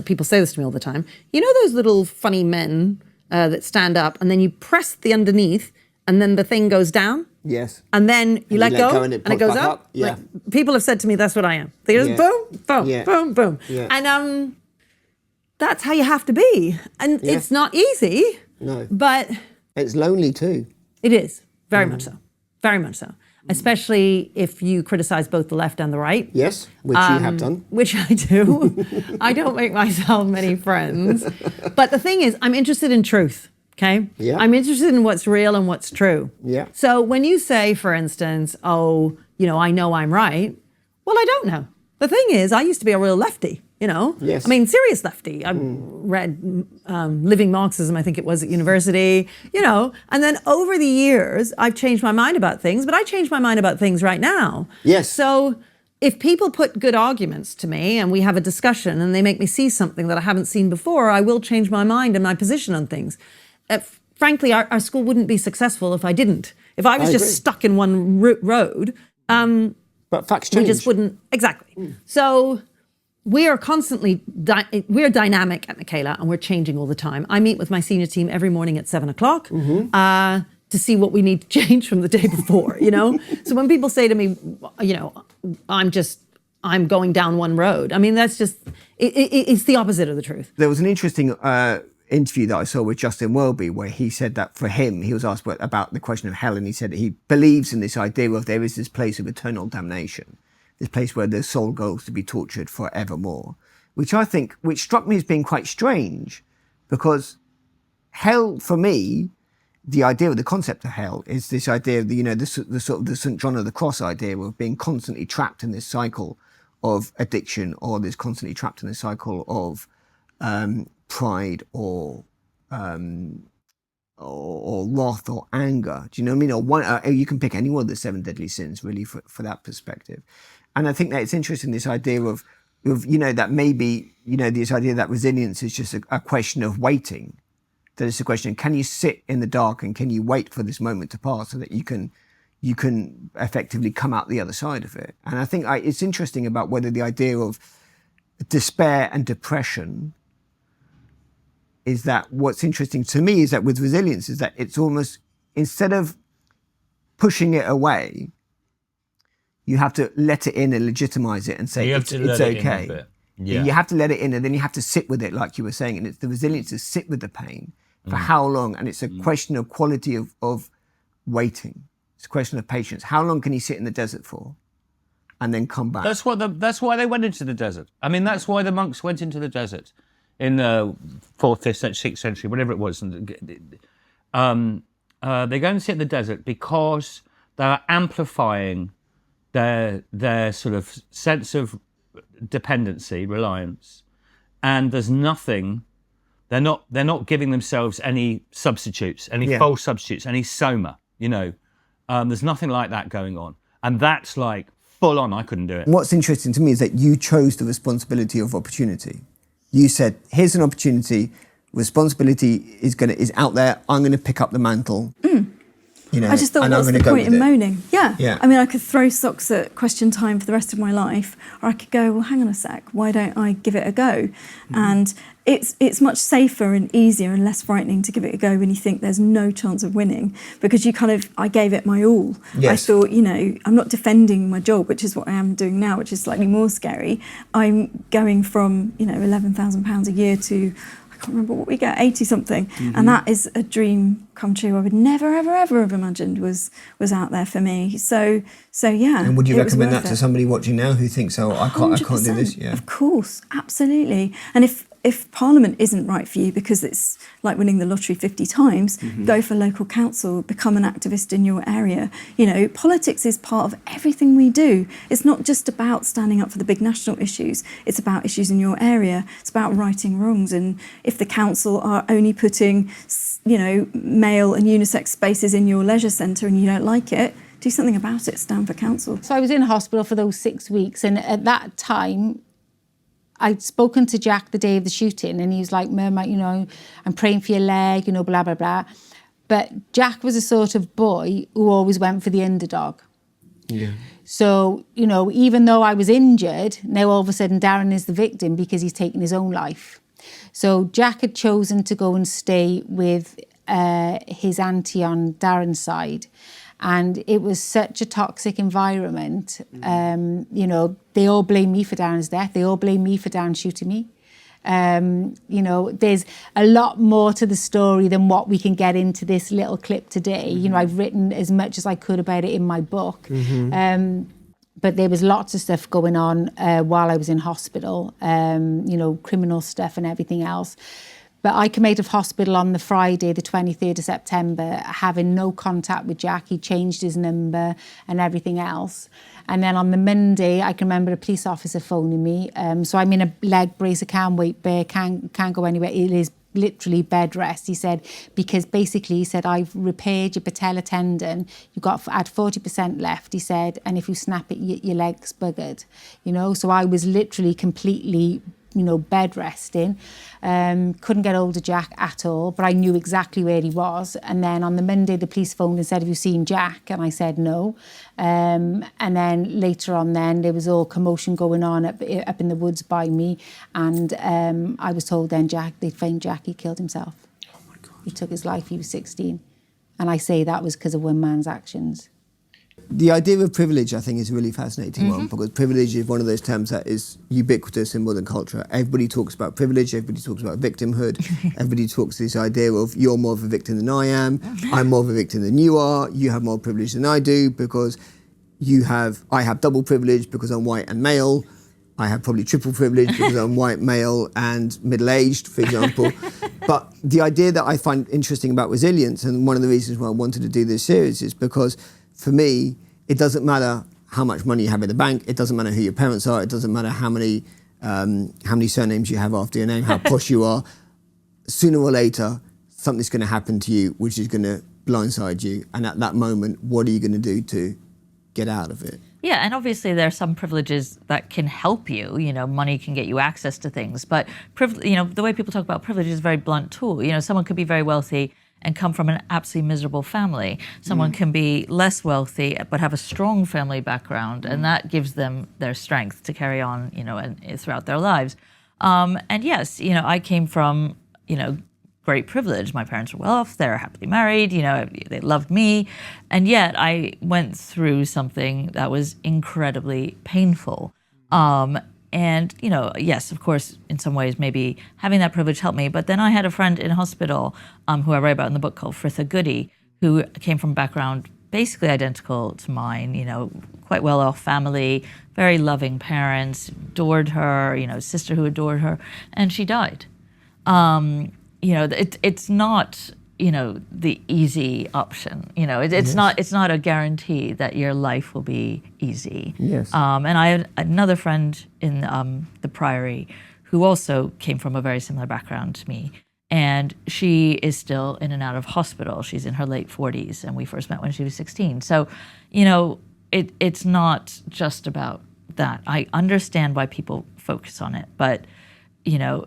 people say this to me all the time. Those little funny men that stand up, and then you press the underneath, and then the thing goes down. Yes. And then you let go, and it goes up. Yeah. Like, people have said to me, that's what I am. They just boom, boom, boom, boom. Yeah. And that's how you have to be. And it's not easy. No. But it's lonely too. it is, very much so. Very much so. Especially if you criticize both the left and the right. Yes, which you have done. Which I do. I don't make myself many friends. But the thing is, I'm interested in truth. Okay? Yeah. I'm interested in what's real and what's true. Yeah. So when you say, for instance, I know I'm right, well, I don't know. The thing is, I used to be a real lefty, Yes. I mean, serious lefty. I read Living Marxism, I think it was, at university, And then over the years, I've changed my mind about things, but I change my mind about things right now. Yes. So if people put good arguments to me and we have a discussion and they make me see something that I haven't seen before, I will change my mind and my position on things. Frankly, our school wouldn't be successful if I didn't. If I was just stuck in one road, but facts change. we just wouldn't. Exactly. So we are constantly, we're dynamic at Michaela, and we're changing all the time. I meet with my senior team every morning at 7:00 to see what we need to change from the day before, So when people say to me, I'm going down one road, I mean, that's just, it's the opposite of the truth. There was an interesting interview that I saw with Justin Welby, where he said that for him, he was asked about the question of hell, and he said that he believes in this idea of there is this place of eternal damnation, this place where the soul goes to be tortured forevermore, which struck me as being quite strange, because hell, for me, the idea of the concept of hell is this idea of the sort of the St. John of the Cross idea of being constantly trapped in this cycle of addiction, or this constantly trapped in this cycle of pride or or wrath or anger. Do you know what I mean? Or one, you can pick any one of the 7 deadly sins really for that perspective. And I think that it's interesting, this idea of that maybe, this idea that resilience is just a question of waiting. That it's a question, can you sit in the dark and can you wait for this moment to pass so that you can effectively come out the other side of it? And I think it's interesting about whether the idea of despair and depression is that what's interesting to me is that with resilience is that it's almost, instead of pushing it away, you have to let it in and legitimize it and say it's okay. Yeah. You have to let it in and then you have to sit with it, like you were saying. And it's the resilience to sit with the pain for how long? And it's a question of quality of waiting. It's a question of patience. How long can you sit in the desert for and then come back? That's why they went into the desert. I mean, that's why the monks went into the desert in the 4th, 5th, 6th century, whatever it was. They go and sit in the desert because they're amplifying their sort of sense of dependency, reliance, and there's nothing. They're not giving themselves any substitutes, any false substitutes, any soma. There's nothing like that going on, and that's like full on. I couldn't do it. What's interesting to me is that you chose the responsibility of opportunity. You said, "Here's an opportunity. Responsibility is out there. I'm going to pick up the mantle." I just thought, what's the point in moaning? Yeah. I mean, I could throw socks at question time for the rest of my life, or I could go, well, hang on a sec, why don't I give it a go? And it's much safer and easier and less frightening to give it a go when you think there's no chance of winning, because I gave it my all. Yes. I thought, I'm not defending my job, which is what I am doing now, which is slightly more scary. I'm going from, £11,000 a year to, I can't remember what we get, 80 something. And that is a dream come true. I would never, ever, ever have imagined was out there for me. So yeah. And would you recommend that to somebody watching now who thinks, I can't do this? Yeah. Of course, absolutely. And if Parliament isn't right for you because it's like winning the lottery 50 times, go for local council, become an activist in your area. Politics is part of everything we do. It's not just about standing up for the big national issues. It's about issues in your area. It's about righting wrongs. And if the council are only putting, male and unisex spaces in your leisure centre and you don't like it, do something about it. Stand for council. So I was in hospital for those 6 weeks, and at that time, I'd spoken to Jack the day of the shooting, and he was like, Mum, I'm praying for your leg, blah, blah, blah. But Jack was a sort of boy who always went for the underdog. Yeah. So, even though I was injured, now all of a sudden Darren is the victim because he's taken his own life. So Jack had chosen to go and stay with his auntie on Darren's side. And it was such a toxic environment. They all blame me for Darren's death. They all blame me for Darren shooting me. There's a lot more to the story than what we can get into this little clip today. I've written as much as I could about it in my book. But there was lots of stuff going on while I was in hospital, criminal stuff and everything else. But I came out of hospital on the Friday, the 23rd of September, having no contact with Jack. He changed his number and everything else. And then on the Monday, I can remember a police officer phoning me. So I'm in a leg brace, I can't wait, bear, can't go anywhere. It is literally bed rest. He said, because basically he said, I've repaired your patella tendon. You've got at 40% left, he said, and if you snap it, your leg's buggered. So I was literally completely bed resting. Couldn't get hold of Jack at all, but I knew exactly where he was. And then on the Monday, the police phoned and said, have you seen Jack? And I said no. And then later on there was all commotion going on up in the woods by me. And I was told then they'd found Jack, he killed himself. Oh my God. He took his life, he was 16. And I say that was because of one man's actions. The idea of privilege, I think, is a really fascinating one, because privilege is one of those terms that is ubiquitous in modern culture. Everybody talks about privilege, everybody talks about victimhood, everybody talks this idea of you're more of a victim than I am, I'm more of a victim than you are, you have more privilege than I do because I have double privilege because I'm white and male, I have probably triple privilege because I'm white, male and middle-aged, for example. But the idea that I find interesting about resilience, and one of the reasons why I wanted to do this series, is because for me, it doesn't matter how much money you have in the bank. It doesn't matter who your parents are. It doesn't matter how many surnames you have after your name, how posh you are. Sooner or later, something's going to happen to you, which is going to blindside you. And at that moment, what are you going to do to get out of it? Yeah, and obviously there are some privileges that can help you. You know, money can get you access to things, but the way people talk about privilege is a very blunt tool. You know, someone could be very wealthy and come from an absolutely miserable family. Someone can be less wealthy but have a strong family background, and that gives them their strength to carry on, you know, and throughout their lives. And yes, you know, I came from, you know, great privilege. My parents were well off, they're happily married, you know, they loved me. And yet I went through something that was incredibly painful. And, you know, yes, of course, in some ways, maybe having that privilege helped me. But then I had a friend in hospital who I write about in the book called Fritha Goody, who came from a background basically identical to mine, you know, quite well-off family, very loving parents, adored her, you know, sister who adored her, and she died. You know, it's not, you know, the easy option. You know, it's not a guarantee that your life will be easy. Yes. And I had another friend in the Priory who also came from a very similar background to me, and she is still in and out of hospital. She's in her late 40s, and we first met when she was 16. So, you know, it's not just about that. I understand why people focus on it, but, you know,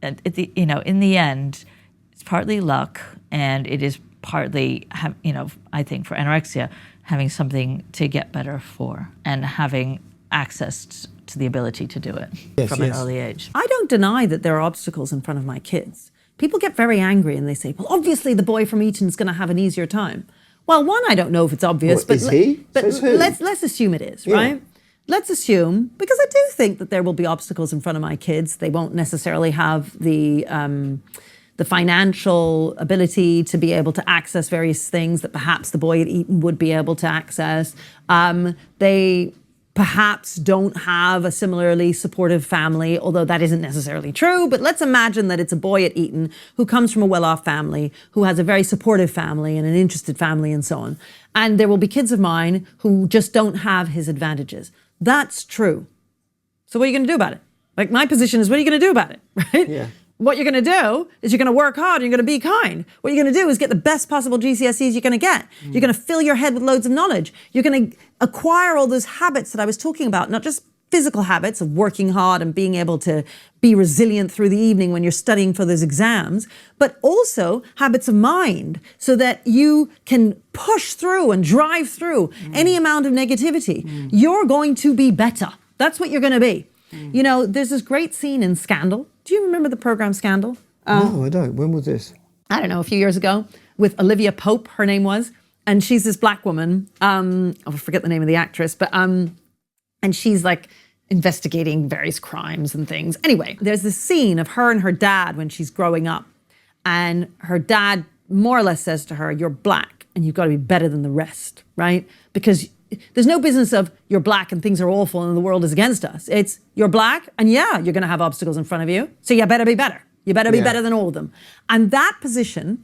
in the end, it's partly luck, and it is partly, you know, I think for anorexia, having something to get better for and having access to the ability to do it from an early age. I don't deny that there are obstacles in front of my kids. People get very angry and they say, well, obviously the boy from Eton's going to have an easier time. Well, one, I don't know if it's obvious, but is he? But Says who? let's assume it is, right? Let's assume, because I do think that there will be obstacles in front of my kids. They won't necessarily have the financial ability to be able to access various things that perhaps the boy at Eton would be able to access. They perhaps don't have a similarly supportive family, although that isn't necessarily true. But let's imagine that it's a boy at Eton who comes from a well-off family, who has a very supportive family and an interested family and so on. And there will be kids of mine who just don't have his advantages. That's true. So what are you going to do about it? Like, my position is, what are you going to do about it, right? Yeah. What you're going to do is you're going to work hard and you're going to be kind. What you're going to do is get the best possible GCSEs you're going to get. You're going to fill your head with loads of knowledge. You're going to acquire all those habits that I was talking about, not just physical habits of working hard and being able to be resilient through the evening when you're studying for those exams, but also habits of mind so that you can push through and drive through any amount of negativity. You're going to be better. That's what you're going to be. You know, there's this great scene in Scandal. Do you remember the program Scandal? No, I don't. When was this? I don't know, a few years ago, with Olivia Pope, her name was. And she's this black woman. I forget the name of the actress, but and she's like investigating various crimes and things. Anyway, there's this scene of her and her dad when she's growing up. And her dad more or less says to her, you're black and you've got to be better than the rest, right? Because there's no business of you're black and things are awful and the world is against us. It's you're black and yeah, you're going to have obstacles in front of you. So you better be better. You better be better than all of them. And that position,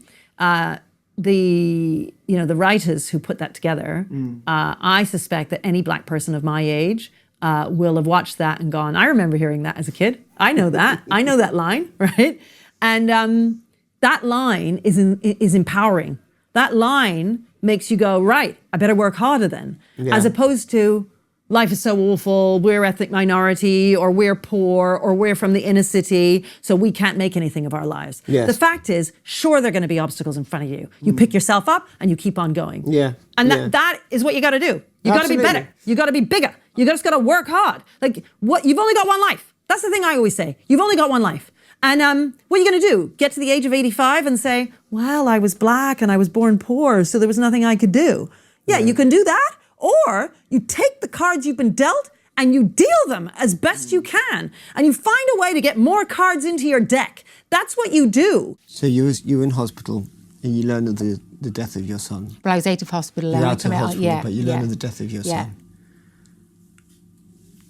the writers who put that together, I suspect that any black person of my age will have watched that and gone, I remember hearing that as a kid. I know that. I know that line, right? And that line is empowering. That line makes you go, right, I better work harder then. Yeah. As opposed to, life is so awful, we're ethnic minority, or we're poor, or we're from the inner city, so we can't make anything of our lives. Yes. The fact is, sure, there are going to be obstacles in front of you. You pick yourself up and you keep on going. Yeah. And that is what you got to do. You got to be better. You got to be bigger. You just got to work hard. Like, you've only got one life. That's the thing I always say. You've only got one life. And what are you going to do? Get to the age of 85 and say, well, I was black and I was born poor, so there was nothing I could do. Yeah, you can do that. Or you take the cards you've been dealt and you deal them as best you can. And you find a way to get more cards into your deck. That's what you do. So you were in hospital and you learned of the death of your son. Well, I was out of hospital. You're out of hospital, but you learned of the death of your son.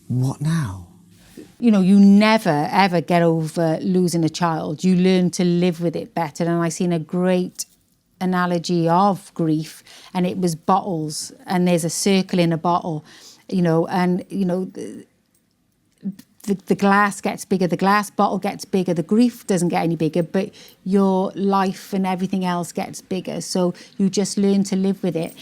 What now? You know, you never, ever get over losing a child. You learn to live with it better. And I seen a great analogy of grief, and it was bottles, and there's a circle in a bottle, you know, and, you know, the glass gets bigger, the glass bottle gets bigger, the grief doesn't get any bigger, but your life and everything else gets bigger. So you just learn to live with it.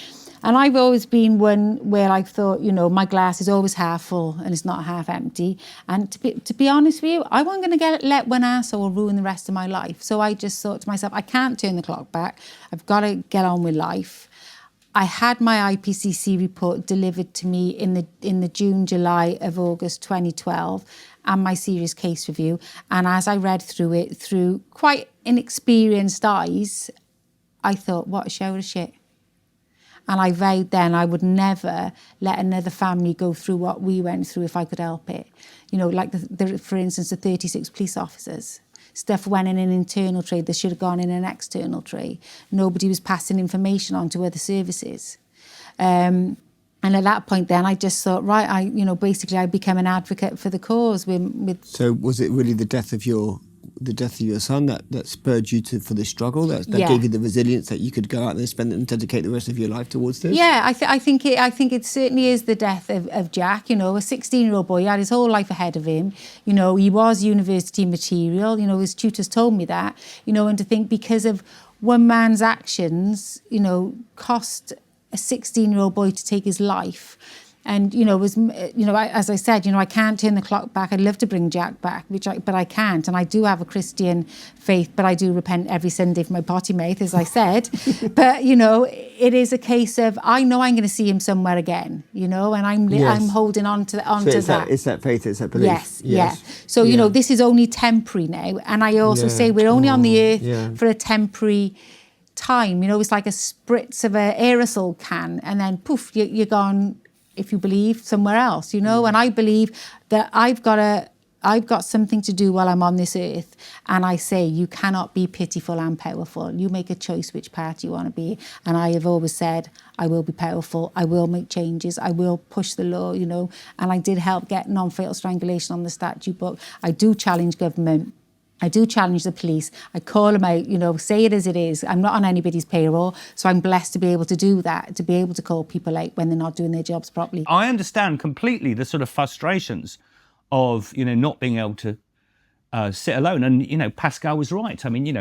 And I've always been one where I thought, my glass is always half full and it's not half empty. And to be honest with you, I wasn't going to let one arsehole ruin the rest of my life. So I just thought to myself, I can't turn the clock back. I've got to get on with life. I had my IPCC report delivered to me in the June, July of August 2012 and my serious case review. And as I read through it through quite inexperienced eyes, I thought, what a show of shit. And I vowed then I would never let another family go through what we went through if I could help it. Like for instance, the 36 police officers. Stuff went in an internal tray that should have gone in an external tray. Nobody was passing information on to other services. And at that point then I just thought, right, basically I became an advocate for the cause with. So was it really the death of your son that spurred you for the struggle, that gave you the resilience that you could go out there and dedicate the rest of your life towards this? Yeah, I think it certainly is the death of Jack. A 16-year-old boy, he had his whole life ahead of him. He was university material. His tutors told me that. And to think because of one man's actions, cost a 16-year-old boy to take his life. And, as I said, I can't turn the clock back. I'd love to bring Jack back, but I can't. And I do have a Christian faith, but I do repent every Sunday for my potty mouth, as I said. But, it is a case of, I know I'm going to see him somewhere again, and I'm holding on to that. It's that faith, it's that belief. Yes, yeah. So, this is only temporary now. And I also say we're only on the earth for a temporary time. It's like a spritz of an aerosol can, and then poof, you're gone. If you believe somewhere else, and I believe that I've got something to do while I'm on this earth. And I say, you cannot be pitiful and powerful. You make a choice which part you want to be. And I have always said, I will be powerful. I will make changes. I will push the law, And I did help get non-fatal strangulation on the statute book. I do challenge government. I do challenge the police. I call them out, say it as it is. I'm not on anybody's payroll, so I'm blessed to be able to do that, to be able to call people out when they're not doing their jobs properly. I understand completely the sort of frustrations of, not being able to sit alone. And, Pascal was right. I mean,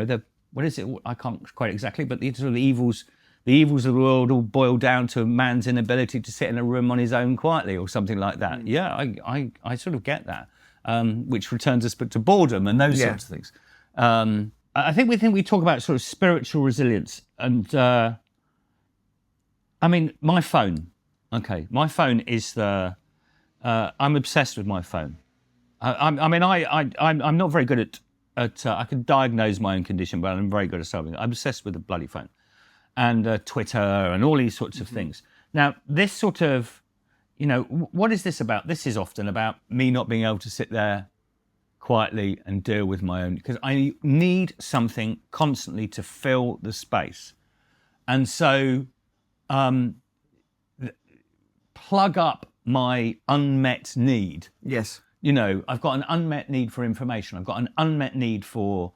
what is it? I can't quite exactly, but the sort of the evils of the world all boil down to man's inability to sit in a room on his own quietly or something like that. Yeah, I sort of get that. Which returns us back to boredom and those sorts of things. I think we talk about sort of spiritual resilience, and my phone. Okay, my phone is I'm obsessed with my phone. I'm not very good at I can diagnose my own condition, but I'm very good at solving it. I'm obsessed with the bloody phone, and Twitter and all these sorts of things. Now, this sort of what is this about? This is often about me not being able to sit there quietly and deal with my own, because I need something constantly to fill the space. And so plug up my unmet need. Yes. I've got an unmet need for information. I've got an unmet need for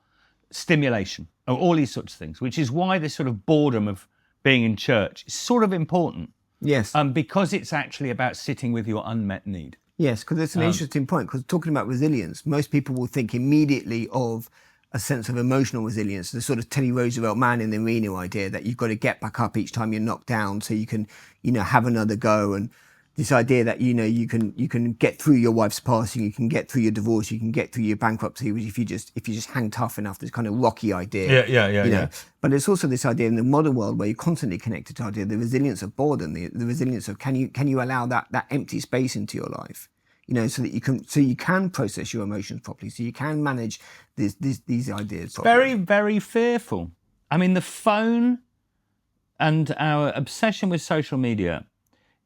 stimulation, or all these sorts of things, which is why this sort of boredom of being in church is sort of important. Yes. Because it's actually about sitting with your unmet need. Yes, because it's an interesting point, because talking about resilience, most people will think immediately of a sense of emotional resilience, the sort of Teddy Roosevelt man in the arena idea that you've got to get back up each time you're knocked down so you can, have another go. And this idea that, you can get through your wife's passing, you can get through your divorce, you can get through your bankruptcy, which if you just hang tough enough, this kind of rocky idea. Yeah. But it's also this idea in the modern world where you're constantly connected to the idea, the resilience of boredom, the resilience of can you allow that empty space into your life, so that you can process your emotions properly, so you can manage these ideas properly. Very, very fearful. I mean, the phone and our obsession with social media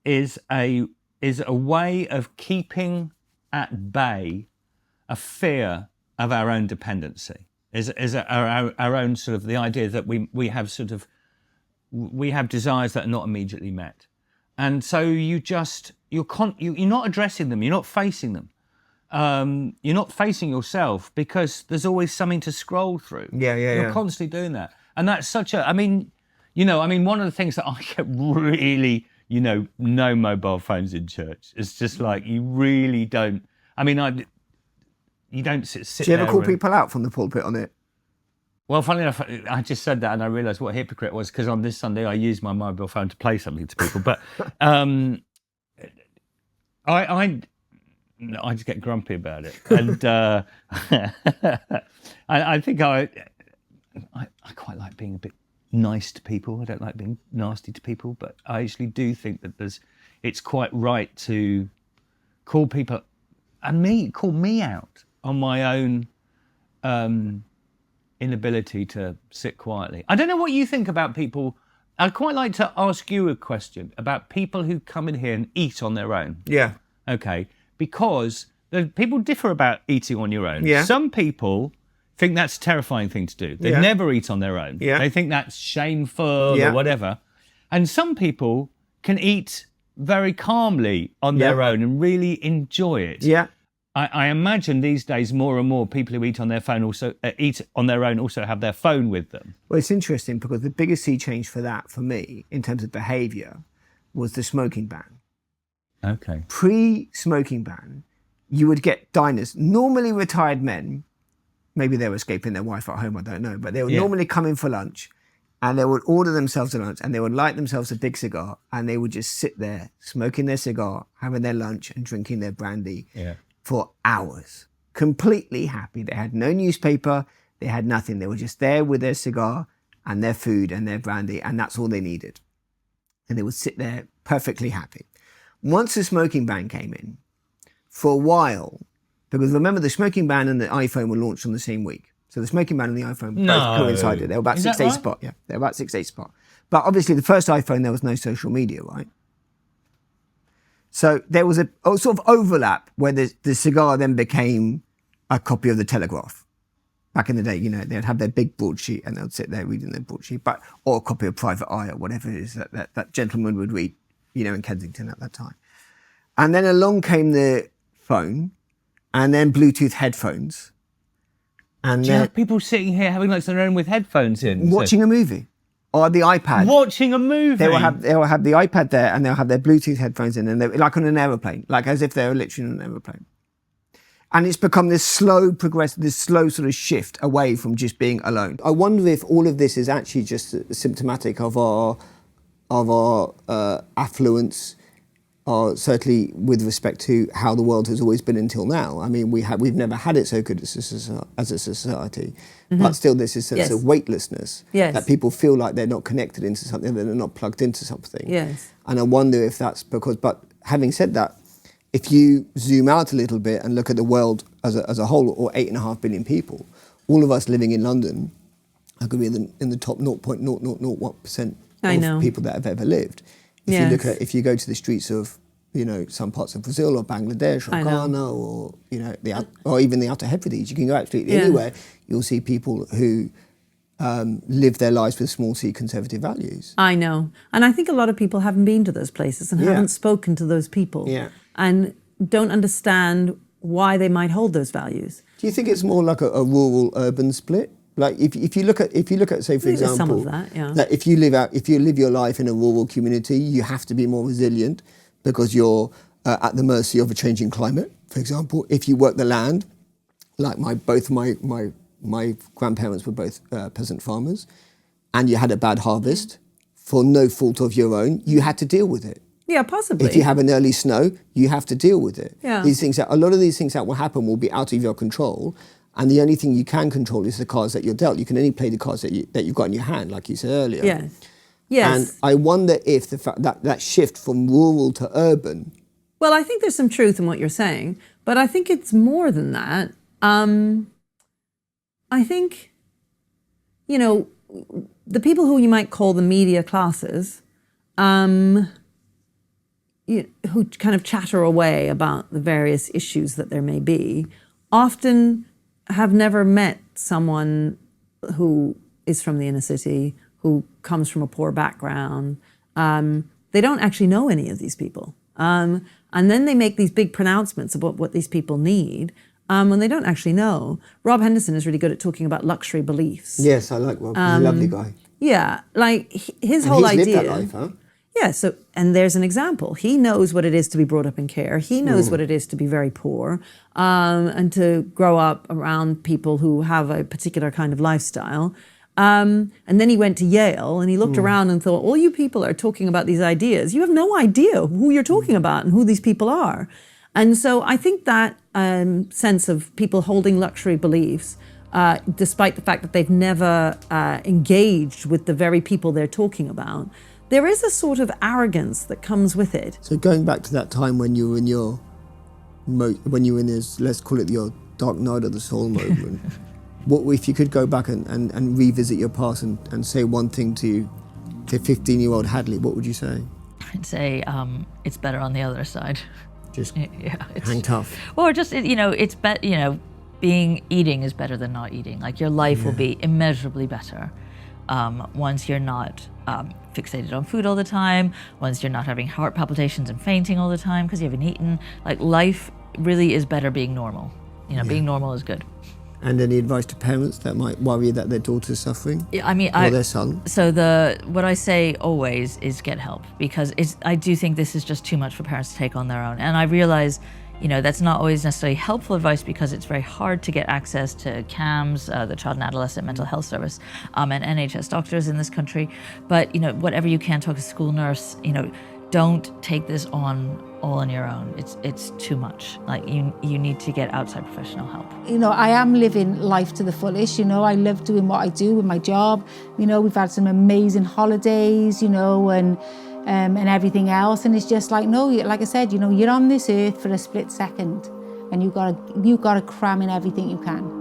is a way of keeping at bay a fear of our own dependency, is our own sort of the idea that we have desires that are not immediately met, and so you're not addressing them, you're not facing them, you're not facing yourself because there's always something to scroll through. You're constantly doing that, and that's such a. One of the things that I get really. No mobile phones in church. It's just like you really don't. you don't sit Do you ever there call and- people out from the pulpit on it? Well, funnily enough, I just said that and I realised what a hypocrite was because on this Sunday I used my mobile phone to play something to people. But I just get grumpy about it, and I think I quite like being a bit nice to people. I don't like being nasty to people, but I actually do think that it's quite right to call people and call me out on my own inability to sit quietly. I don't know what you think about people. I'd quite like to ask you a question about people who come in here and eat on their own. Yeah. Okay, because people differ about eating on your own. Yeah. Some people think that's a terrifying thing to do. They Yeah. never eat on their own. Yeah. They think that's shameful Yeah. or whatever. And some people can eat very calmly on their own and really enjoy it. Yeah. I imagine these days more and more people who eat on their phone also eat on their own also have their phone with them. Well, it's interesting because the biggest sea change for that, for me, in terms of behaviour, was the smoking ban. Okay. Pre-smoking ban, you would get diners, normally retired men, maybe they were escaping their wife at home, I don't know, but they would normally come in for lunch and they would order themselves a lunch and they would light themselves a big cigar and they would just sit there smoking their cigar, having their lunch and drinking their brandy for hours. Completely happy. They had no newspaper, they had nothing. They were just there with their cigar and their food and their brandy, and that's all they needed. And they would sit there perfectly happy. Once the smoking ban came in, for a while, because remember the smoking ban and the iPhone were launched on the same week. So the smoking ban and the iPhone both coincided. They were about Is 6 that days right? apart. Yeah, they were about 6 days apart. But obviously the first iPhone, there was no social media, right? So there was a sort of overlap where the cigar then became a copy of the Telegraph. Back in the day, you know, they'd have their big broadsheet and they'd sit there reading their broadsheet, or a copy of Private Eye or whatever it is that gentleman would read, you know, in Kensington at that time. And then along came the phone and then Bluetooth headphones. And Do you have people sitting here having lunch on their own with headphones in? watching a movie or the iPad. Watching a movie? They will have the iPad there and they'll have their Bluetooth headphones in and they're like on an aeroplane, like as if they were literally on an aeroplane. And it's become this slow sort of shift away from just being alone. I wonder if all of this is actually just symptomatic of our affluence, certainly with respect to how the world has always been until now. I mean, we've never had it so good as a society, but still there's this sense of weightlessness, that people feel like they're not connected into something, that they're not plugged into something. Yes. And I wonder if that's because, but having said that, if you zoom out a little bit and look at the world as a whole, or 8.5 billion people, all of us living in London are going to be in the top 0.0001% of people that have ever lived. If you go to the streets of, you know, some parts of Brazil or Bangladesh or Ghana or, you know, or even the Outer Hebrides, you can go absolutely anywhere, you'll see people who live their lives with small c conservative values. I know. And I think a lot of people haven't been to those places and haven't spoken to those people and don't understand why they might hold those values. Do you think it's more like a rural-urban split? Like if you look at say for example, some of that, that if you live your life in a rural community, you have to be more resilient because you're at the mercy of a changing climate. For example, if you work the land, like both my grandparents were both peasant farmers, and you had a bad harvest for no fault of your own, you had to deal with it. Yeah, possibly. If you have an early snow, you have to deal with it. Yeah. A lot of these things that will happen will be out of your control, and the only thing you can control is the cards that you're dealt. You can only play the cards that you've got in your hand, like you said earlier. Yes. Yes. And I wonder if the fact that shift from rural to urban. Well, I think there's some truth in what you're saying, but I think it's more than that. I think, you know, the people who you might call the media classes, who kind of chatter away about the various issues that there may be, often have never met someone who is from the inner city, who comes from a poor background. They don't actually know any of these people. And then they make these big pronouncements about what these people need when they don't actually know. Rob Henderson is really good at talking about luxury beliefs. Yes, I like Rob. He's a lovely guy. Yeah, like his whole idea. He's lived that life, huh? Yeah, so, and there's an example. He knows what it is to be brought up in care. He knows what it is to be very poor, and to grow up around people who have a particular kind of lifestyle. And then he went to Yale and he looked around and thought, all you people are talking about these ideas. You have no idea who you're talking about and who these people are. And so I think that sense of people holding luxury beliefs, despite the fact that they've never engaged with the very people they're talking about, there is a sort of arrogance that comes with it. So going back to that time when you were in your, when you were in this, let's call it your dark night of the soul moment, what if you could go back and revisit your past and say one thing to 15-year-old Hadley, what would you say? I'd say it's better on the other side. Just It's, hang tough. Or just, it's better, eating is better than not eating. Like your life will be immeasurably better once you're not fixated on food all the time, once you're not having heart palpitations and fainting all the time because you haven't eaten. Like life really is better being normal. Being normal is good. And any advice to parents that might worry that their daughter's suffering? Yeah, or their son? So what I say always is get help, because I do think this is just too much for parents to take on their own. And I realize, that's not always necessarily helpful advice because it's very hard to get access to CAMS, the Child and Adolescent Mental Health Service, and NHS doctors in this country. But, whatever you can, talk to a school nurse, don't take this on all on your own. It's too much. Like you need to get outside professional help. I am living life to the fullest. I love doing what I do with my job. We've had some amazing holidays, and everything else. And it's just like, no, like I said, you're on this earth for a split second, and you gotta cram in everything you can.